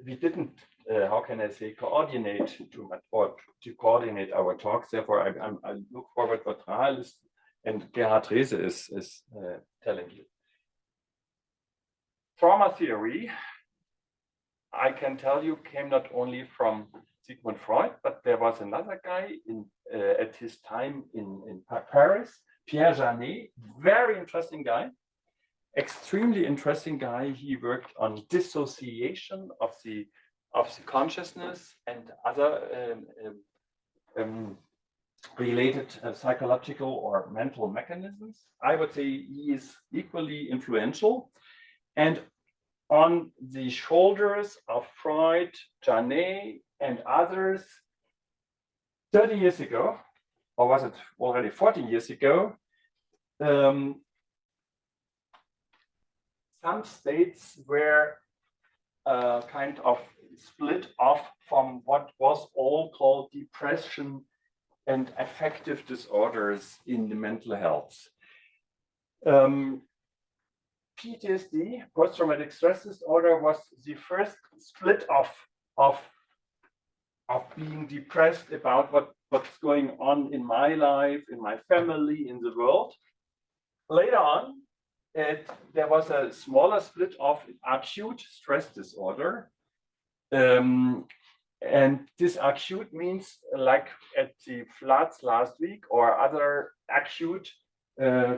Speaker 2: We didn't, how can I say, coordinate too much or to coordinate our talks. Therefore, I look forward what Rahel and Gerhard Reese is telling you. Trauma theory, I can tell you, came not only from Sigmund Freud, but there was another guy at his time in Paris, Pierre Janet, very interesting guy, extremely interesting guy. He worked on dissociation of the consciousness and other related psychological or mental mechanisms. I would say he is equally influential. And on the shoulders of Freud, Janet, and others, 30 years ago, or was it already 40 years ago, some states were kind of split off from what was all called depression and affective disorders in the mental health. PTSD, post-traumatic stress disorder, was the first split off of being depressed about what's going on in my life, in my family, in the world. Later on, there was a smaller split of acute stress disorder. And this acute means like at the floods last week or other acute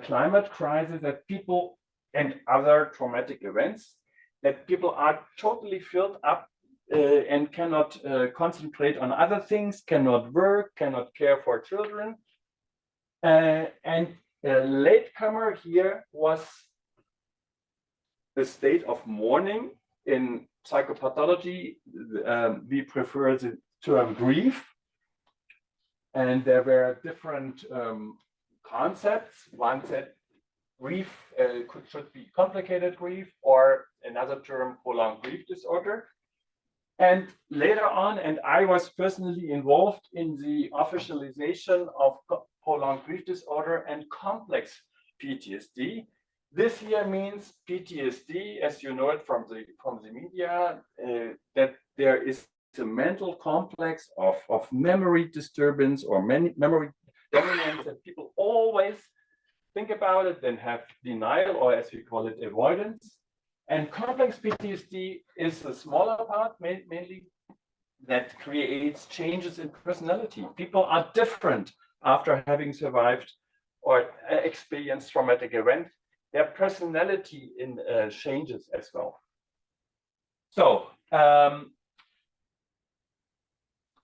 Speaker 2: climate crisis that people and other traumatic events that people are totally filled up and cannot concentrate on other things, cannot work, cannot care for children. And latecomer here was the state of mourning. In psychopathology, we prefer the term grief. And there were different concepts. One said grief should be complicated grief, or another term, prolonged grief disorder. And later on, and I was personally involved in the officialization of prolonged grief disorder and complex PTSD. This here means PTSD, as you know it from the media, that there is a mental complex of memory disturbance or memory dominance that people always think about it, then have denial, or as we call it, avoidance. And complex PTSD is a smaller part, mainly, that creates changes in personality. People are different after having survived or experienced traumatic event. Their personality changes as well. So,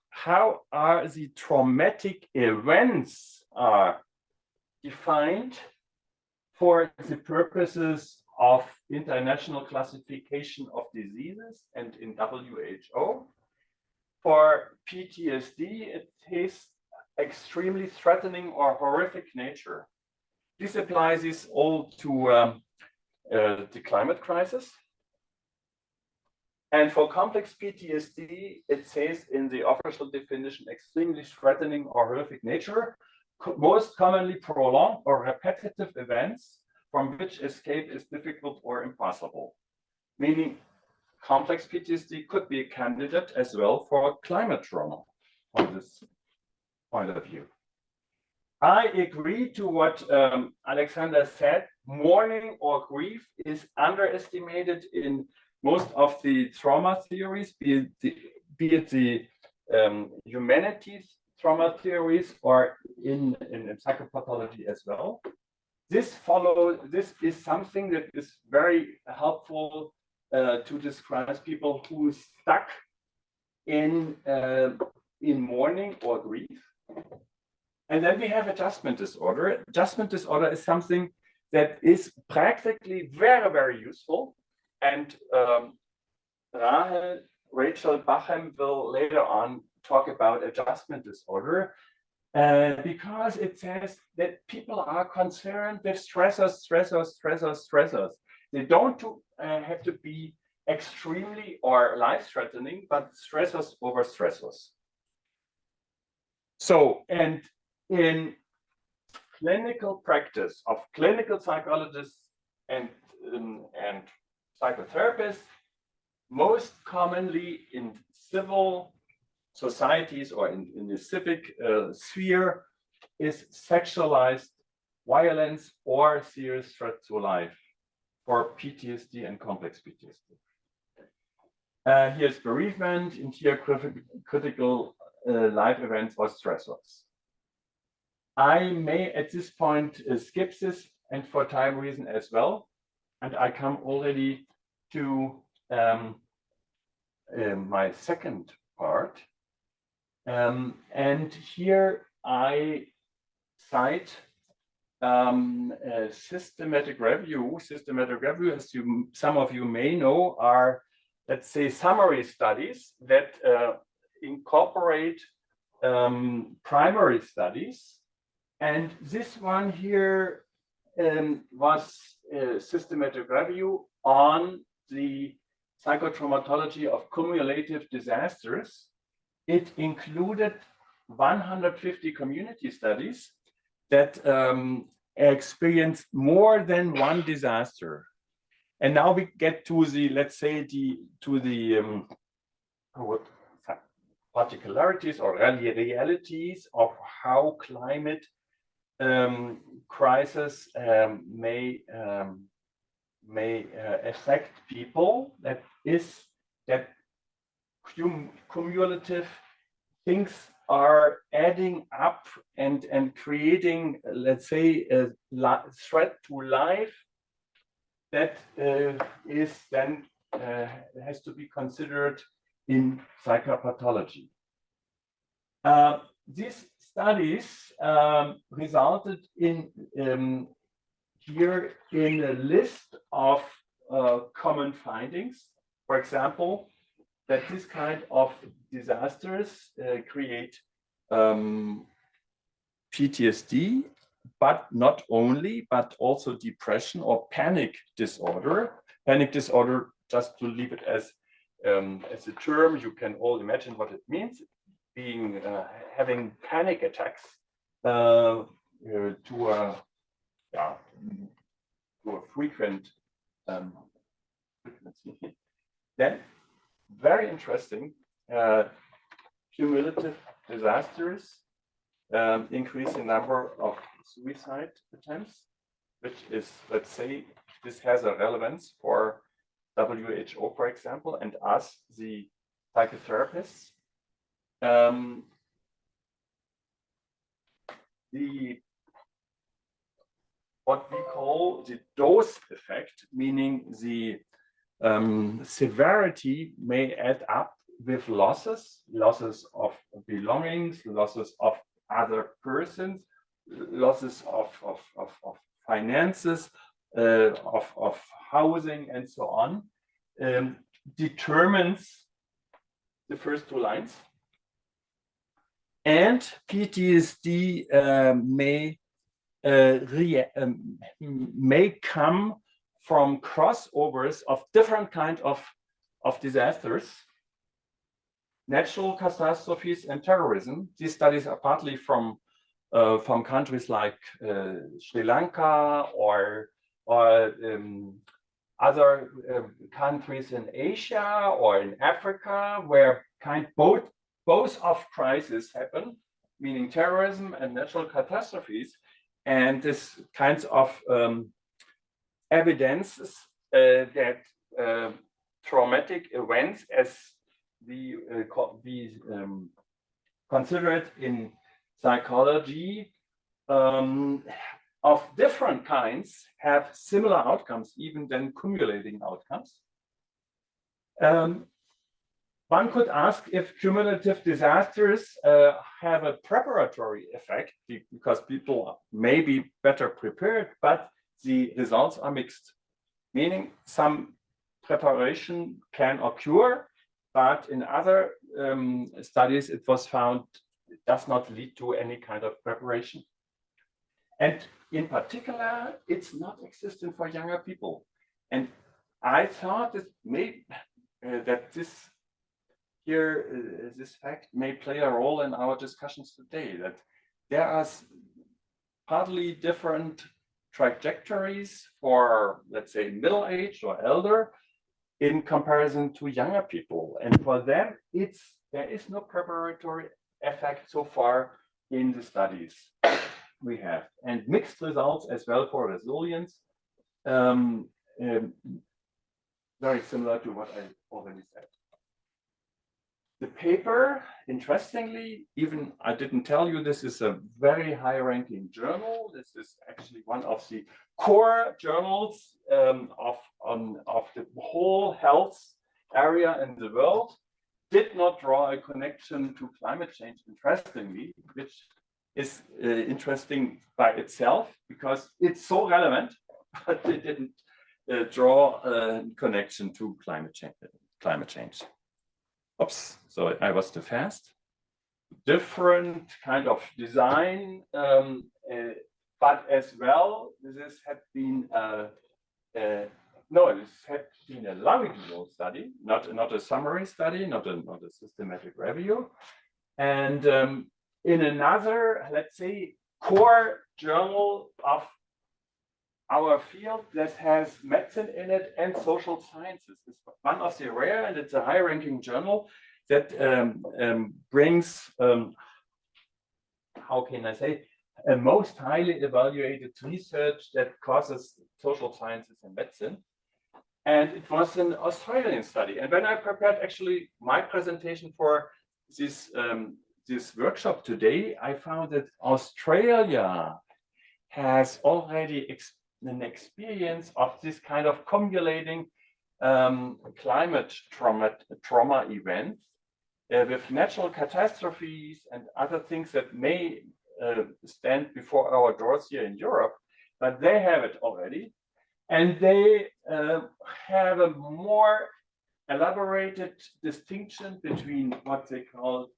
Speaker 2: how are the traumatic events defined for the purposes of international classification of diseases and in WHO? For PTSD, it is extremely threatening or horrific nature. This applies all to the climate crisis. And for complex PTSD, it says in the official definition, extremely threatening or horrific nature, most commonly prolonged or repetitive events from which escape is difficult or impossible. Meaning complex PTSD could be a candidate as well for climate trauma from this point of view. I agree to what Alexander said. Mourning or grief is underestimated in most of the trauma theories, be it the humanities trauma theories or in psychopathology as well. This is something that is very helpful to describe people who are stuck in mourning or grief. And then we have adjustment disorder. Adjustment disorder is something that is practically very, very useful. And Rahel Rahel Bachem will later on talk about adjustment disorder, because it says that people are concerned with stressors. They don't have to be extremely or life-threatening, but stressors over stressors. So, and in clinical practice of clinical psychologists and psychotherapists, most commonly in civil societies or in the civic sphere, is sexualized violence or serious threat to life for PTSD and complex PTSD. Here's bereavement, and here critical life events or stressors. I may at this point skip this, and for time reason as well, and I come already to my second part. And here I cite a systematic review. Systematic review, as some of you may know, are, let's say, summary studies that incorporate primary studies. And this one here was a systematic review on the psychotraumatology of cumulative disasters. It included 150 community studies that experienced more than one disaster. And now we get to the, let's say, particularities or realities of how climate crisis may affect people. That is that cumulative things are adding up and creating, let's say, a threat to life that is then has to be considered in psychopathology. These studies resulted in here in a list of common findings. For example, that this kind of disasters create PTSD, but not only, but also depression or panic disorder. Panic disorder, just to leave it as a term, you can all imagine what it means. Being having panic attacks to a frequent frequency. Then, very interesting, cumulative disasters increase in number of suicide attempts, which is, let's say, this has a relevance for WHO, for example, and us, the psychotherapists. What we call the dose effect, meaning the severity may add up with losses of belongings, losses of other persons, losses of finances, of housing, and so on, determines the first two lines. And PTSD may come from crossovers of different kinds of disasters, natural catastrophes and terrorism. These studies are partly from countries like Sri Lanka or other countries in Asia or in Africa, where both of crises happen, meaning terrorism and natural catastrophes, and this kinds of evidences that traumatic events, as we consider it in psychology, of different kinds have similar outcomes, even then cumulating outcomes. One could ask if cumulative disasters have a preparatory effect, because people may be better prepared, but the results are mixed, meaning some preparation can occur, but in other studies, it was found it does not lead to any kind of preparation. And in particular, it's not existent for younger people. And I thought that this fact may play a role in our discussions today, that there are partly different trajectories for, let's say, middle-aged or elder in comparison to younger people. And for them, there is no preparatory effect so far in the studies we have. And mixed results as well for resilience, very similar to what I already said. The paper, interestingly, even I didn't tell you, this is a very high-ranking journal. This is actually one of the core journals of the whole health area in the world. Did not draw a connection to climate change, interestingly, which is interesting by itself because it's so relevant, but they didn't draw a connection to climate change. Oops, so I was too fast. Different kind of design, but as well, this had been this had been a longitudinal study, not a summary study, not a systematic review, and in another, let's say, core journal of our field that has medicine in it and social sciences. It's one of the rare, and it's a high-ranking journal that brings, how can I say, a most highly evaluated research that causes social sciences and medicine. And it was an Australian study. And when I prepared actually my presentation for this, this workshop today, I found that Australia has already an experience of this kind of cumulating climate trauma events with natural catastrophes and other things that may stand before our doors here in Europe, but they have it already. And they have a more elaborated distinction between what they call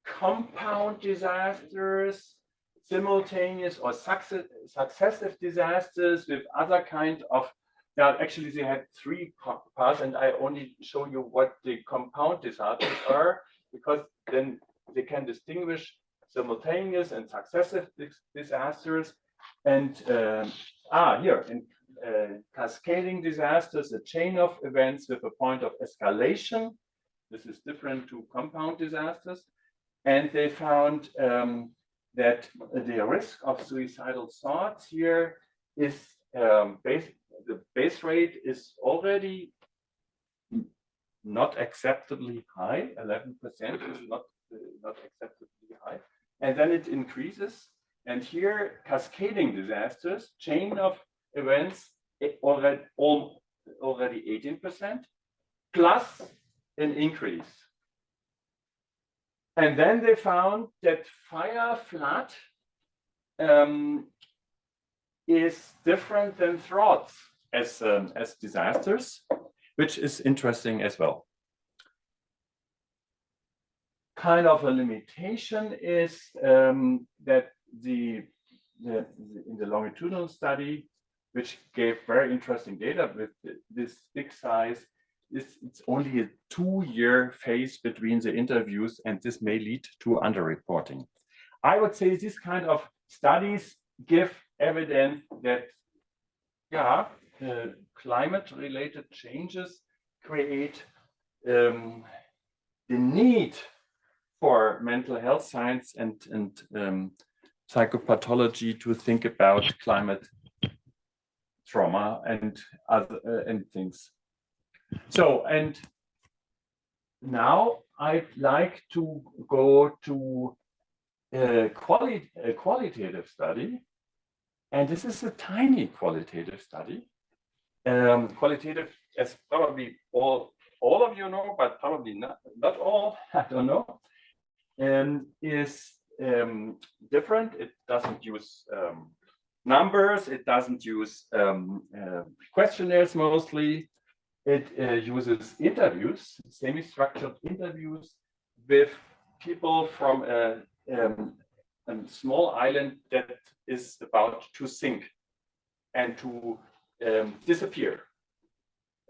Speaker 2: compound disasters, simultaneous or successive disasters with other kind of, actually they had three parts, and I only show you what the compound disasters are, because then they can distinguish simultaneous and successive disasters. And here, in cascading disasters, a chain of events with a point of escalation. This is different to compound disasters. And they found that the risk of suicidal thoughts here is the base rate is already not acceptably high. 11% is not acceptably high, and then it increases. And here, cascading disasters, chain of events, already 18%, plus an increase. And then they found that fire flood is different than droughts as disasters, which is interesting as well. Kind of a limitation is that in the longitudinal study, which gave very interesting data with this big size, it's only a 2-year phase between the interviews, and this may lead to underreporting. I would say this kind of studies give evidence that, climate-related changes create the need for mental health science and psychopathology to think about climate trauma and other things. So, and now I'd like to go to a qualitative study, and this is a tiny qualitative study. Qualitative, as probably all of you know, but probably not all, I don't know, is different. It doesn't use numbers, it doesn't use questionnaires mostly. it uses interviews, semi-structured interviews with people from a small island that is about to sink and to disappear.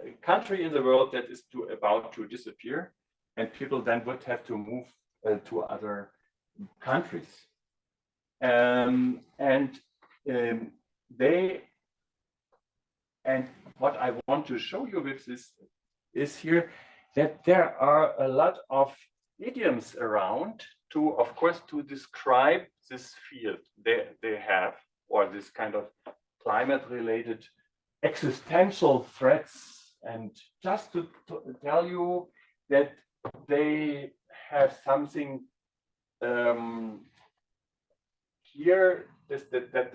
Speaker 2: A country in the world that is about to disappear, and people then would have to move to other countries. And what I want to show you with this is here that there are a lot of idioms around to, of course, to describe this field they have, or this kind of climate-related existential threats. And just to tell you that they have something here that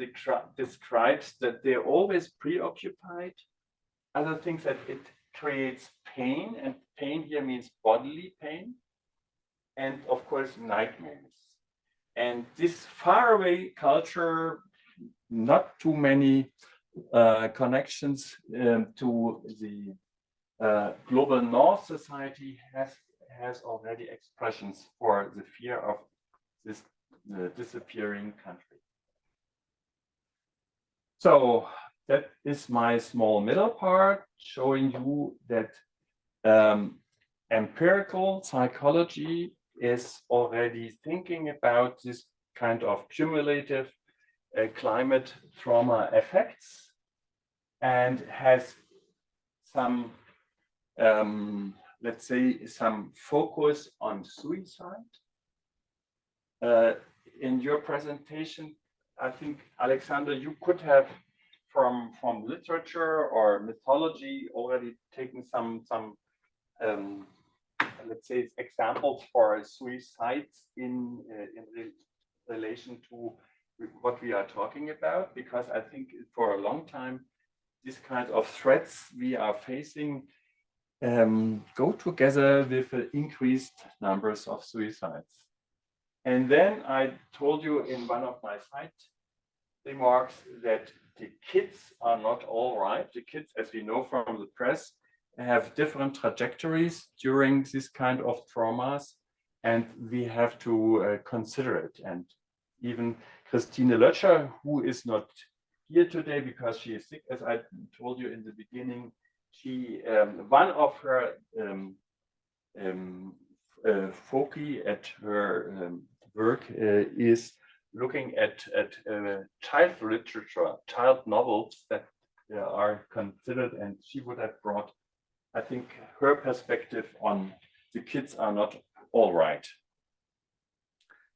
Speaker 2: describes that they're always preoccupied. Other things that it creates pain, and pain here means bodily pain, and of course nightmares. And this faraway culture, not too many connections to the global North society has already expressions for the fear of this disappearing country. So that is my small middle part, showing you that empirical psychology is already thinking about this kind of cumulative climate trauma effects, and has some, let's say, some focus on suicide. In your presentation, I think, Alexander, you could have from literature or mythology already taken some let's say, examples for suicides in relation to what we are talking about, because I think for a long time these kinds of threats we are facing go together with increased numbers of suicides. And then I told you in one of my side remarks that the kids are not all right. The kids, as we know from the press, have different trajectories during this kind of traumas, and we have to consider it. And even Christine Lötscher, who is not here today because she is sick, as I told you in the beginning, she one of her foci at her work is looking at child literature, child novels that are considered, and she would have brought, I think, her perspective on the kids are not all right.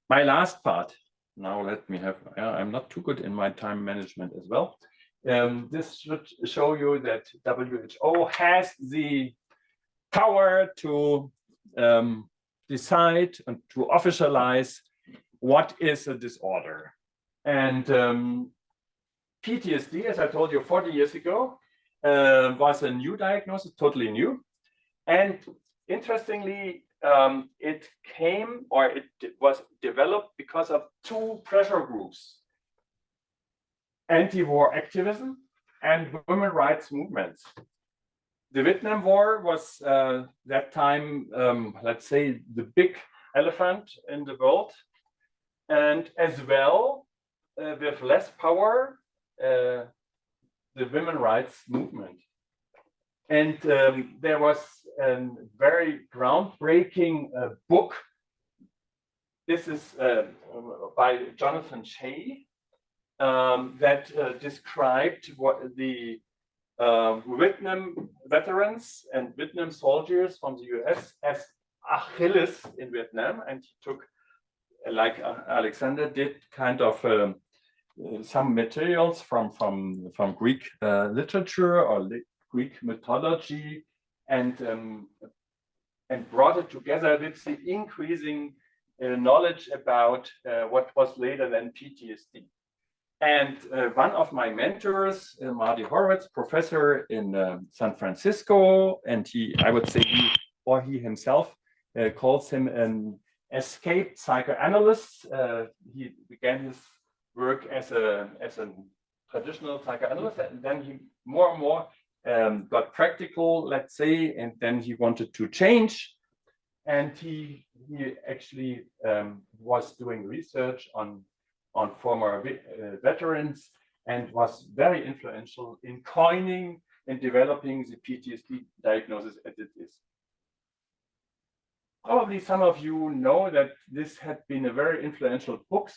Speaker 2: My last part, now let me have, I'm not too good in my time management as well. This should show you that WHO has the power to decide and to officialize what is a disorder. And PTSD, as I told you 40 years ago, was a new diagnosis, totally new. And interestingly, it came, or it was developed because of two pressure groups: anti-war activism and women's rights movements. The Vietnam War was that time, let's say, the big elephant in the world, and as well, with less power, the women's rights movement. And there was a very groundbreaking book. This is by Jonathan Shea, that described what the Vietnam veterans and Vietnam soldiers from the US as Achilles in Vietnam, and he took, like Alexander did, kind of some materials from Greek literature or Greek mythology, and brought it together with the increasing knowledge about what was later than PTSD. And one of my mentors, Marty Horowitz, professor in San Francisco, and I would say he himself calls him an escaped psychoanalyst. He began his work as a traditional psychoanalyst, and then he more and more got practical, let's say, and then he wanted to change. And he actually was doing research on former veterans and was very influential in coining and developing the PTSD diagnosis as it is. Probably some of you know that this had been a very influential book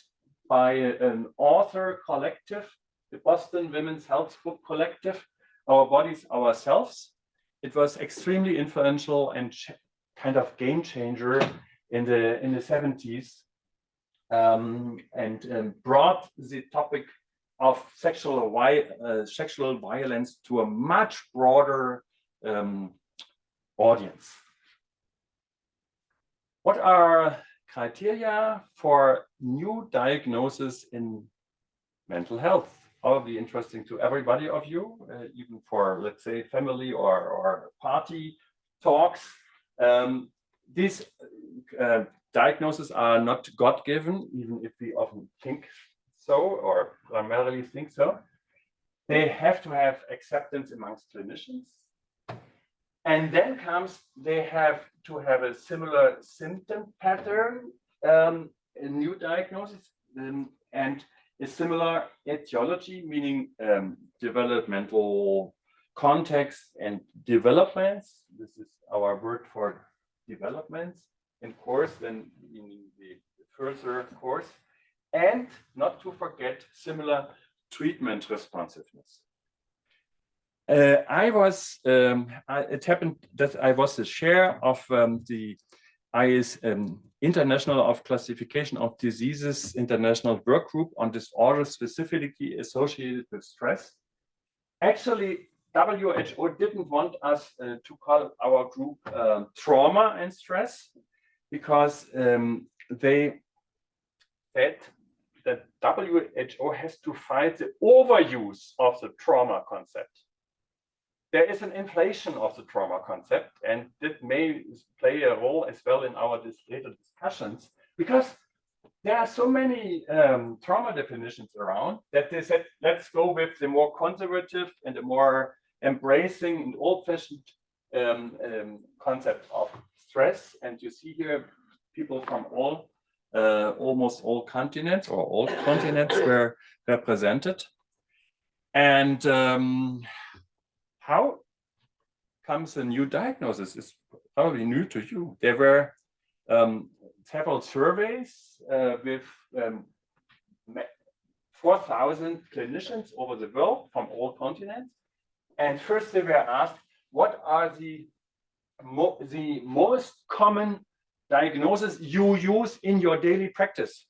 Speaker 2: by an author collective, the Boston Women's Health Book Collective, Our Bodies, Ourselves. It was extremely influential and kind of game changer in the 70s, and brought the topic of sexual violence to a much broader audience. What are criteria for new diagnosis in mental health? Probably interesting to everybody of you, even for, let's say, family or party talks. These diagnoses are not God-given, even if we often think so or primarily think so. They have to have acceptance amongst clinicians. And then comes, they have to have a similar symptom pattern, a new diagnosis, and a similar etiology, meaning developmental context and developments. This is our word for developments in course, then meaning the further course, and not to forget similar treatment responsiveness. It happened that I was the chair of the IS International of Classification of Diseases International Work Group on disorders specifically associated with stress. Actually, WHO didn't want us to call our group trauma and stress, because they said that WHO has to fight the overuse of the trauma concept. There is an inflation of the trauma concept, and that may play a role as well in our later discussions, because there are so many trauma definitions around that they said, let's go with the more conservative and the more embracing and old-fashioned concept of stress. And you see here people from almost all continents, or all continents were represented. And how comes a new diagnosis? It's probably new to you. There were several surveys with 4,000 clinicians over the world from all continents. And first they were asked, what are the most common diagnoses you use in your daily practice?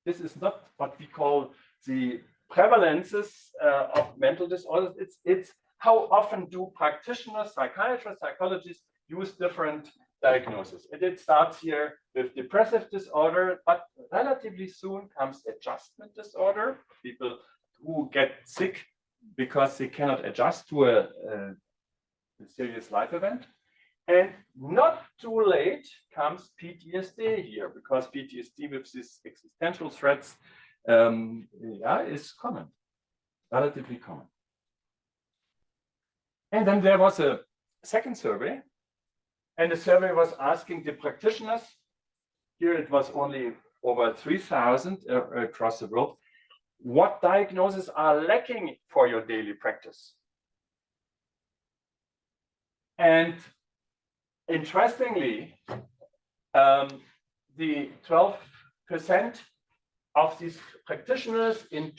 Speaker 2: This is not what we call the prevalences of mental disorders. It's how often do practitioners, psychiatrists, psychologists use different diagnoses. And it starts here with depressive disorder, but relatively soon comes adjustment disorder, people who get sick because they cannot adjust to a serious life event. And not too late comes PTSD here, because PTSD with these existential threats is common, relatively common. And then there was a second survey, and the survey was asking the practitioners, here it was only over 3,000 across the world, what diagnoses are lacking for your daily practice? And interestingly, the 12% of these practitioners in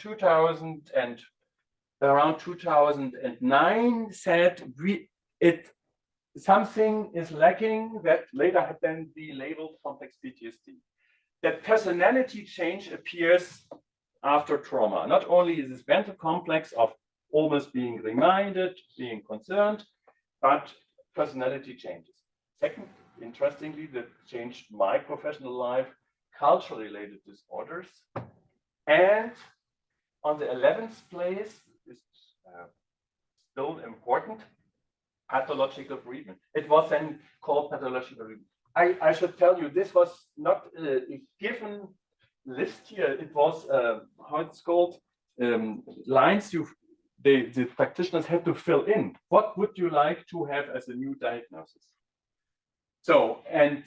Speaker 2: around 2009 said something is lacking that later had then be labeled complex PTSD. That personality change appears after trauma. Not only is this mental complex of almost being reminded, being concerned, but personality changes. Second, interestingly, that changed my professional life, culture-related disorders. And on the 11th place, is still important, pathological bereavement. It was then called pathological bereavement. I should tell you, this was not a given list here. It was, how it's called, lines you the practitioners had to fill in. What would you like to have as a new diagnosis? So, and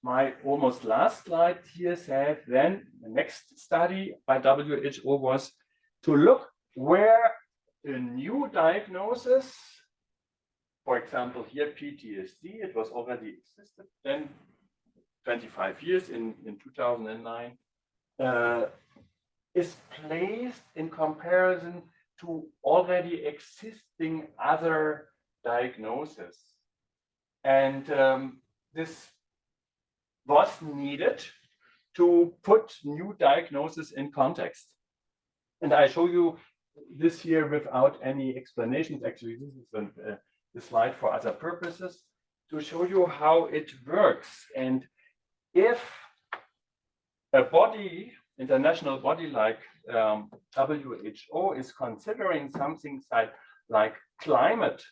Speaker 2: my almost last slide here said then the next study by WHO was to look where a new diagnosis, for example, here PTSD, it was already existed then 25 years in 2009, is placed in comparison to already existing other diagnoses. And this was needed to put new diagnosis in context. And I show you this here without any explanations. Actually, this is the slide for other purposes to show you how it works. And if a body, international body like WHO is considering something like climate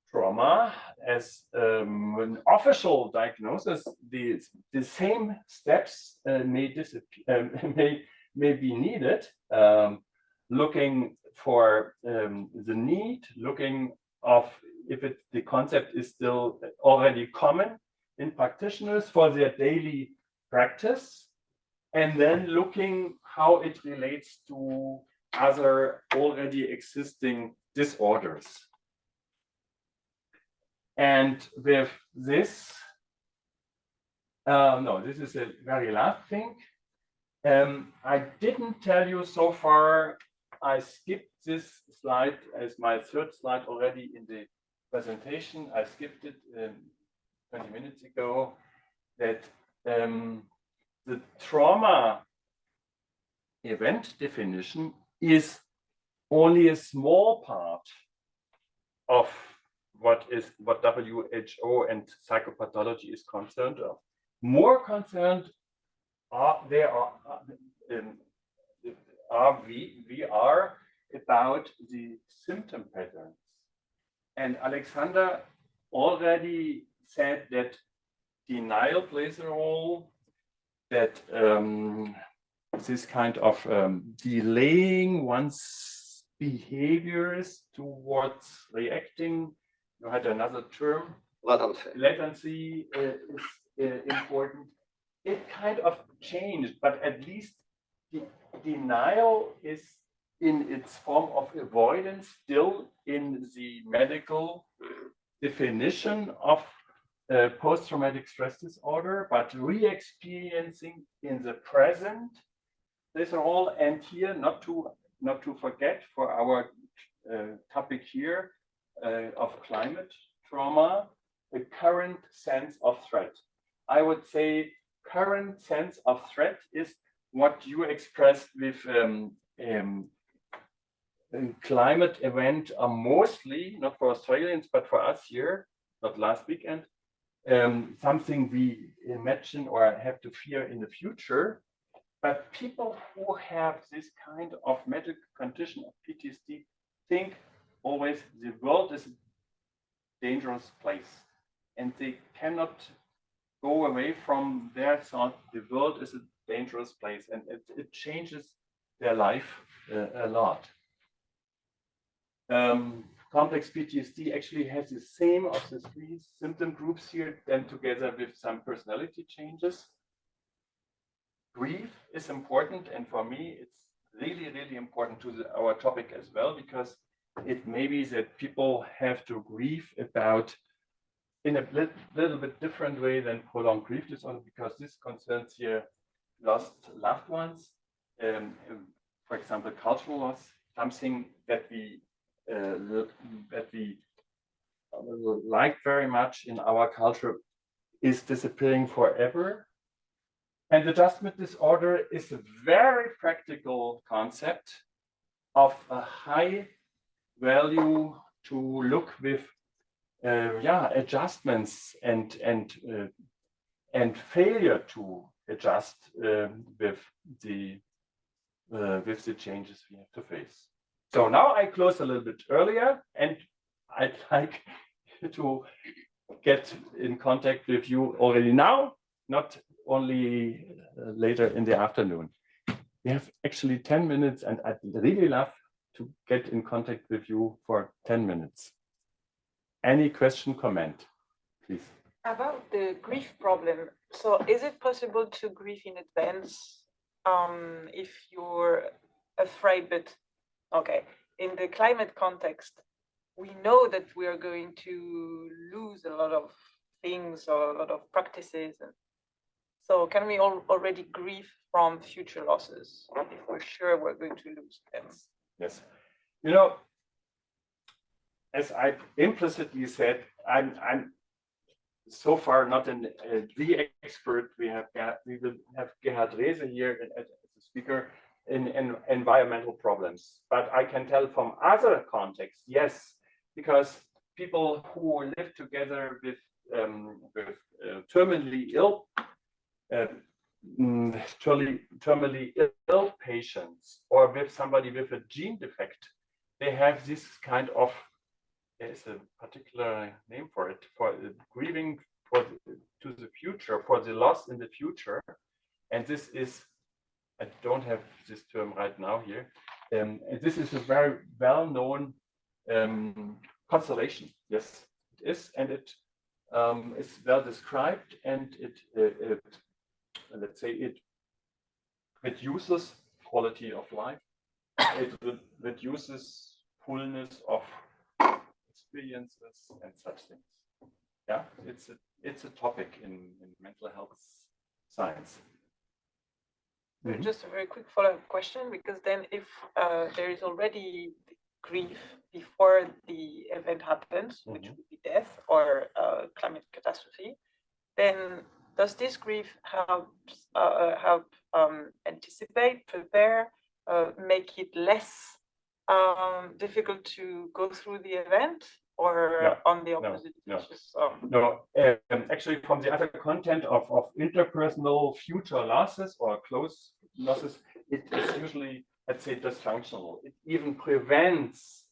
Speaker 2: trauma as an official diagnosis, the same steps may be needed, looking for the need, looking of if the concept is still already common in practitioners for their daily practice, and then looking how it relates to other already existing disorders. And with this, no, this is the very last thing. I didn't tell you so far, I skipped this slide as my third slide already in the presentation. I skipped it 20 minutes ago, that the trauma event definition is only a small part of what WHO and psychopathology is concerned of. More concerned we are about the symptom patterns. And Alexander already said that denial plays a role, that this kind of delaying one's behaviors towards reacting. You had another term. Latency is important. It kind of changed, but at least the denial is in its form of avoidance still in the medical definition of post-traumatic stress disorder, but re-experiencing in the present. These are all, and here not to forget for our topic here of climate trauma, the current sense of threat. I would say current sense of threat is what you expressed with climate event, mostly not for Australians, but for us here, not last weekend, something we imagine or have to fear in the future. But people who have this kind of medical condition of PTSD think always the world is a dangerous place, and they cannot go away from their thought the world is a dangerous place, and it changes their life a lot. Complex PTSD actually has the same of the three symptom groups here, then together with some personality changes. Grief is important, and for me it's really, really important to our topic as well, because it may be that people have to grieve about in a little bit different way than prolonged grief disorder, because this concerns here lost loved ones, for example, cultural loss, something that we like very much in our culture is disappearing forever. And adjustment disorder is a very practical concept of a high value to look with adjustments and failure to adjust with the changes we have to face. So now I close a little bit earlier, and I'd like to get in contact with you already now, not only later in the afternoon. We have actually 10 minutes, and I'd really love to get in contact with you for 10 minutes. Any question, comment, please?
Speaker 4: About the grief problem, so is it possible to grieve in advance if you're afraid, but okay, in the climate context, we know that we are going to lose a lot of things or a lot of practices. And so can we already grieve from future losses if we're sure we're going to lose them?
Speaker 2: Yes. You know, as I implicitly said, I'm so far not the expert. We will have Gerhard Reese here as a speaker in environmental problems. But I can tell from other contexts, yes, because people who live together with terminally ill patients, or with somebody with a gene defect, they have this kind of, there's a particular name for it, for grieving to the future, for the loss in the future. And this is, I don't have this term right now here. This is a very well-known constellation. Yes, it is, and it is well described, and it let's say it reduces quality of life. It reduces fullness of experiences and such things. Yeah, it's a topic in mental health science.
Speaker 4: Mm-hmm. Just a very quick follow-up question, because then if there is already grief before the event happens, which would be death or climate catastrophe, then does this grief help anticipate, prepare, make it less difficult to go through the event, or on the opposite?
Speaker 2: No. Actually, from the other content of interpersonal future losses or close losses, it is usually, let's say, dysfunctional. It even prevents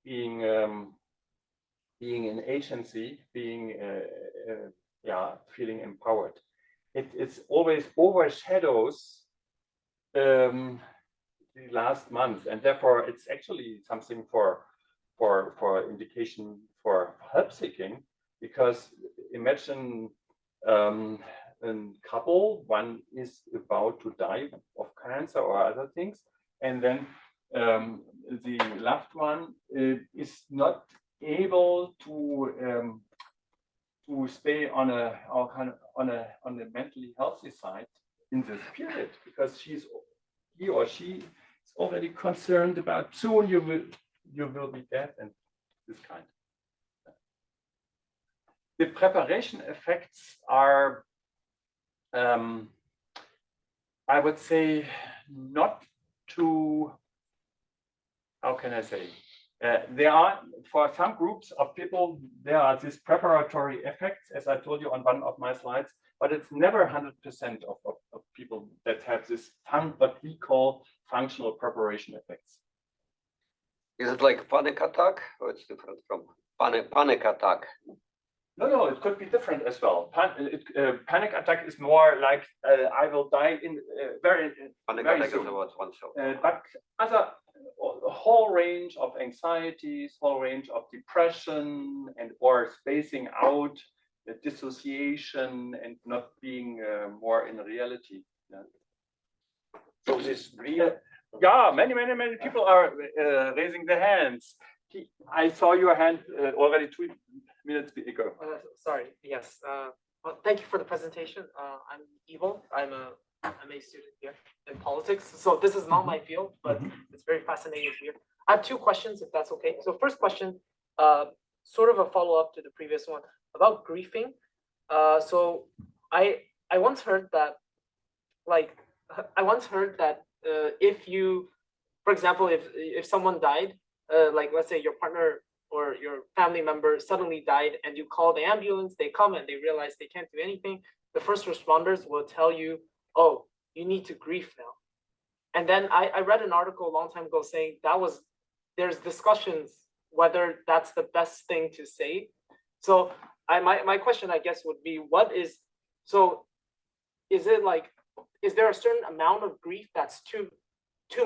Speaker 2: being an agency, being feeling empowered. It's always overshadows the last month, and therefore it's actually something for indication for help seeking, because imagine a couple, one is about to die of cancer or other things, and then the loved one is not able to stay on a mentally healthy side in this period, because he or she is already concerned about soon you will be dead, and this kind. The preparation effects are, I would say, not too, how can I say? There are, for some groups of people, there are these preparatory effects, as I told you on one of my slides, but it's never 100% of people that have this what we call functional preparation effects.
Speaker 3: Is it like panic attack, or it's different from panic attack?
Speaker 2: No, it could be different as well. Panic attack is more like I will die in very
Speaker 3: attack
Speaker 2: soon.
Speaker 3: is about one shot.
Speaker 2: But a whole range of anxieties, whole range of depression, and or spacing out, dissociation, and not being more in reality. Yeah. So this real. Yeah, many people are raising their hands. I saw your hand already 2 minutes ago.
Speaker 5: Sorry. Yes. Well, thank you for the presentation. I'm Evil. I'm a MA student here in politics. So this is not my field, but it's very fascinating to hear. I have 2 questions, if that's okay. So first question, sort of a follow-up to the previous one about grieving. So I once heard that, if you, for example, if someone died, like let's say your partner or your family member suddenly died, and you call the ambulance, they come and they realize they can't do anything, the first responders will tell you, oh, you need to grieve now. And then I read an article a long time ago saying there's discussions whether that's the best thing to say. So my question, I guess, would be, is it like, is there a certain amount of grief that's too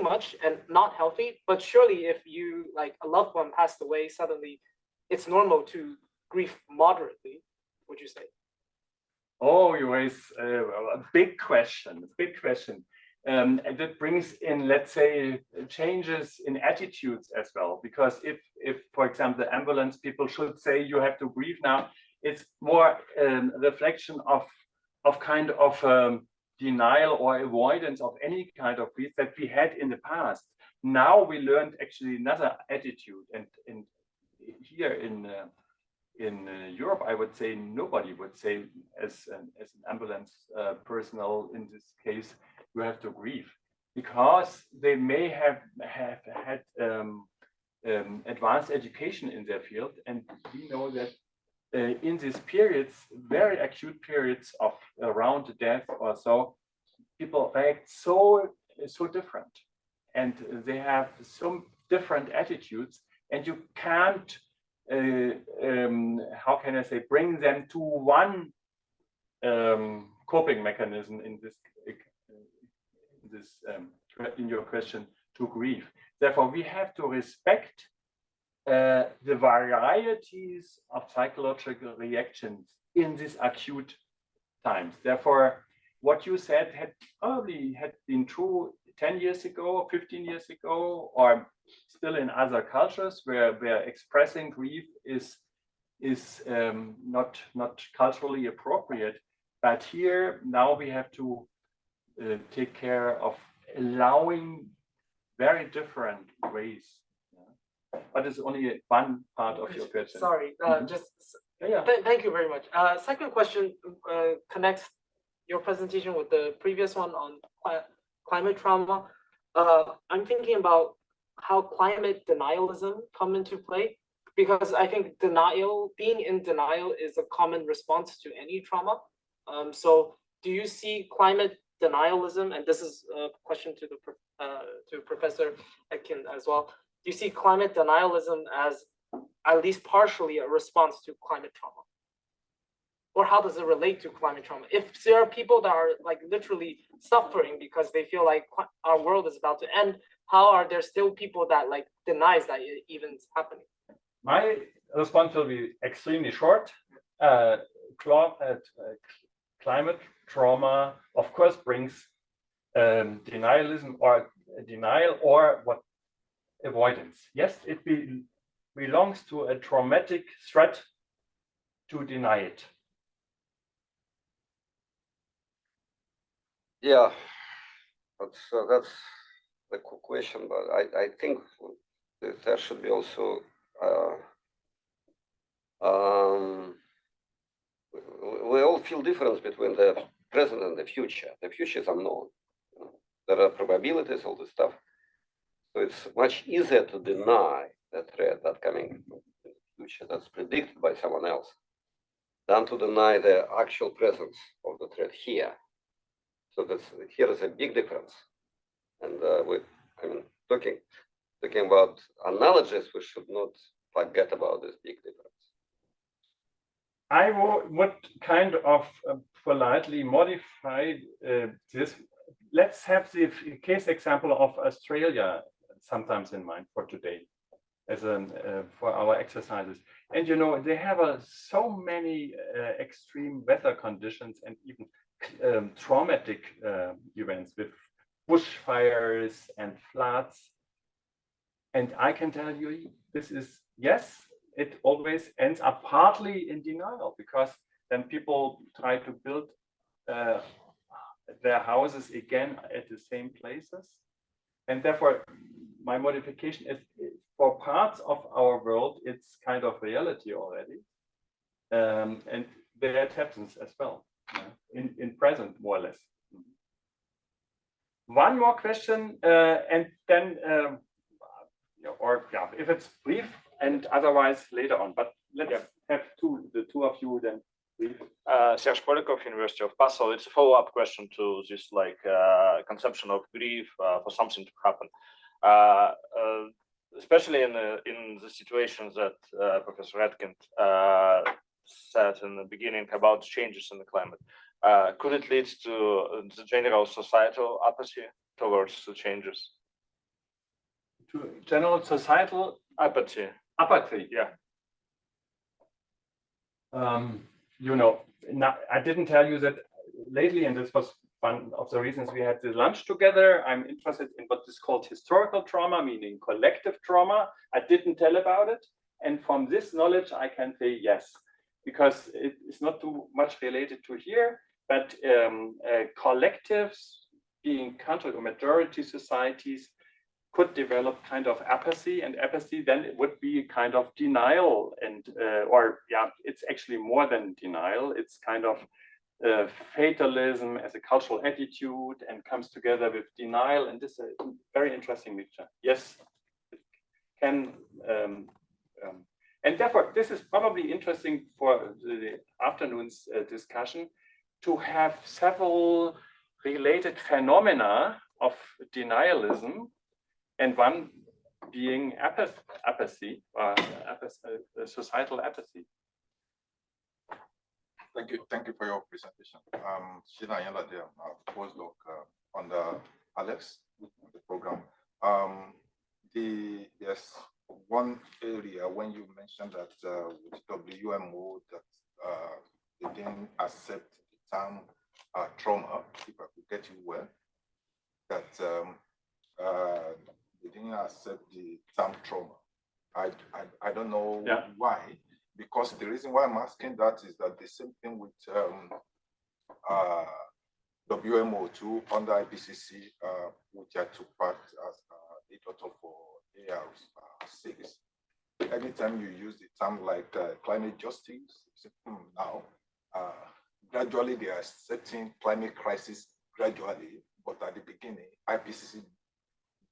Speaker 5: much and not healthy? But surely if you, like, a loved one passed away suddenly, it's normal to grieve moderately, would you say?
Speaker 2: Oh, you raise a big question, big question. And that brings in, let's say, changes in attitudes as well. Because if for example, the ambulance people should say you have to grieve now, it's more reflection of kind of denial or avoidance of any kind of grief that we had in the past. Now we learned actually another attitude, and here in Europe, I would say nobody would say as an ambulance personnel in this case, you have to grieve, because they may have had advanced education in their field, and we know that in these periods, very acute periods of around death or so, people act so different, and they have some different attitudes, and you can't how can I say, bring them to one coping mechanism in in your question, to grieve. Therefore, we have to respect the varieties of psychological reactions in these acute times. Therefore, what you said had probably been true 10 years ago, 15 years ago, or still in other cultures where expressing grief is not culturally appropriate. But here now we have to take care of allowing very different ways. Yeah. But it's only one part of your question.
Speaker 5: Sorry, just
Speaker 2: yeah.
Speaker 5: Thank you very much. Second question connects your presentation with the previous one on climate trauma. I'm thinking about how climate denialism come into play, because I think being in denial is a common response to any trauma. So do you see climate denialism, and this is a question to Professor Etkind as well, do you see climate denialism as at least partially a response to climate trauma? Or how does it relate to climate trauma? If there are people that are like literally suffering because they feel like our world is about to end, how are there still people that like denies that it even is happening?
Speaker 2: My response will be extremely short. Climate trauma, of course, brings denialism or denial or what avoidance. Yes, it belongs to a traumatic threat to deny it.
Speaker 3: Yeah, that's the question, but I think that there should be also we all feel difference between the present and the future. The future is unknown. You know, there are probabilities, all this stuff. So it's much easier to deny the threat that coming from the future that's predicted by someone else than to deny the actual presence of the threat here. So here is a big difference. And talking about analogies, we should not forget about this big difference.
Speaker 2: I would kind of politely modify this. Let's have the case example of Australia sometimes in mind for today, as for our exercises. And you know, they have so many extreme weather conditions and even traumatic events with bushfires and floods. And I can tell you, this is, yes, it always ends up partly in denial, because then people try to build their houses again at the same places. And therefore, my modification is for parts of our world, it's kind of reality already. And that happens as well, in present, more or less. One more question, and then, if it's brief, and otherwise later on. But let's have the two of you then brief.
Speaker 1: Serge Polikov, University of Passau. It's a follow-up question to this conception of grief for something to happen. Especially in the situations that Professor Etkind said in the beginning about changes in the climate. Could it lead to the general societal apathy towards the changes?
Speaker 2: To general societal
Speaker 1: Apathy.
Speaker 2: apathy, yeah. You know, now, I didn't tell you that lately, and this was one of the reasons we had the lunch together. I'm interested in what is called historical trauma, meaning collective trauma. I didn't tell about it. And from this knowledge, I can say yes, because it is not too much related to here, but collectives, being country or majority societies, could develop kind of apathy, and apathy then it would be kind of denial, and or yeah, it's actually more than denial. It's kind of fatalism as a cultural attitude, and comes together with denial, and this is a very interesting mixture. Yes, it can, and therefore this is probably interesting for the afternoon's discussion, to have several related phenomena of denialism, and one being apathy, societal apathy.
Speaker 6: Thank you for your presentation. Shina Yala there, postdoc under Alex, the program. There's one area when you mentioned that with WMO that they didn't accept the term trauma, if I could get you well, that they didn't accept the term trauma. I don't know why, because the reason why I'm asking that is that the same thing with WMO2 under IPCC, which I took part as a author for AR6. Anytime you use the term like climate justice, now gradually they are setting climate crisis gradually, but at the beginning, IPCC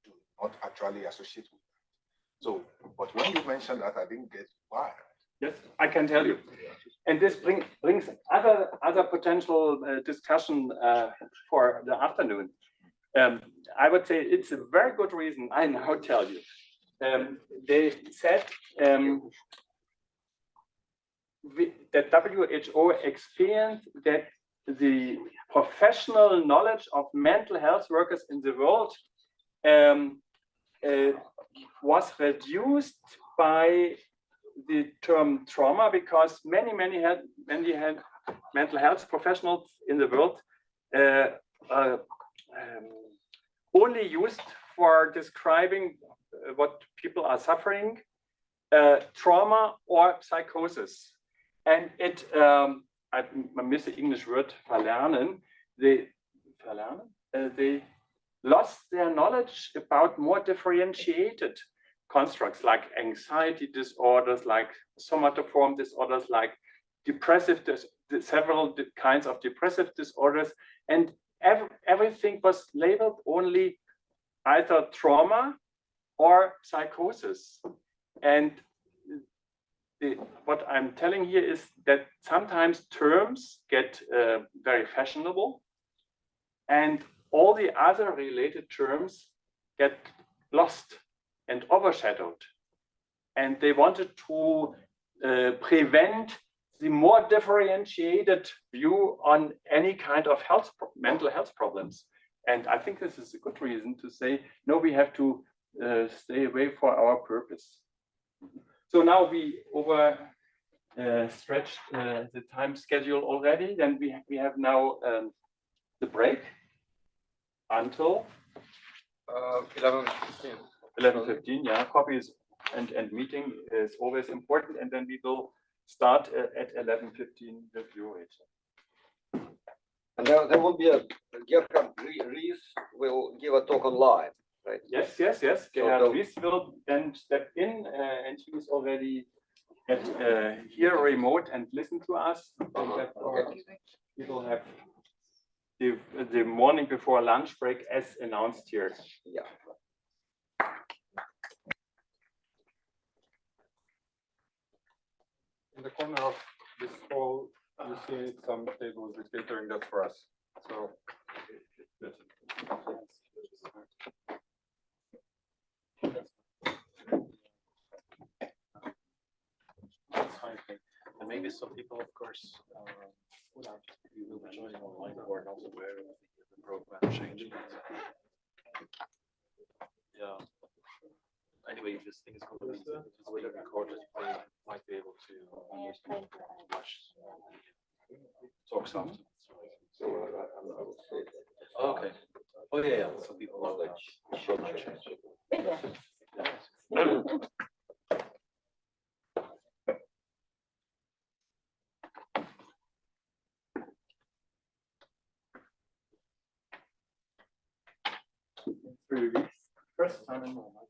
Speaker 6: do not actually associate with that. So, but when you mentioned that, I didn't get why.
Speaker 2: Yes, I can tell you. And this brings other potential discussion for the afternoon. I would say it's a very good reason. I now tell you. They said that WHO experienced that the professional knowledge of mental health workers in the world was reduced by the term trauma, because many mental health professionals in the world only used for describing what people are suffering, trauma or psychosis. And it, I miss the English word, verlernen, they lost their knowledge about more differentiated constructs like anxiety disorders, like somatoform disorders, like depressive, several kinds of depressive disorders, and everything was labeled only either trauma or psychosis. And what I'm telling here is that sometimes terms get very fashionable, and all the other related terms get lost and overshadowed. And they wanted to prevent the more differentiated view on any kind of mental health problems. And I think this is a good reason to say, no, we have to stay away for our purpose. So now we stretched the time schedule already. Then we have now the break until
Speaker 3: 11:15.
Speaker 2: 11:15. Yeah, coffee and meeting is always important, and then we will start at 11:15 with you, Rachel.
Speaker 3: And there will be a Gerhard Reese will give a talk online, right?
Speaker 2: Yes. Gerhard Reese will then step in, and he is already here remote and listen to us. And therefore, we will have the morning before lunch break as announced here.
Speaker 3: Yeah.
Speaker 7: In the corner of this hall, you see some tables with catering just for us. So
Speaker 1: And maybe some people, of course, will be joining online who are not aware of the program changing. Yeah. Anyway, this thing is going to be recorded. They might be able to watch talks afterwards. Okay. Oh yeah, yeah. So people know that.
Speaker 2: First time in my life.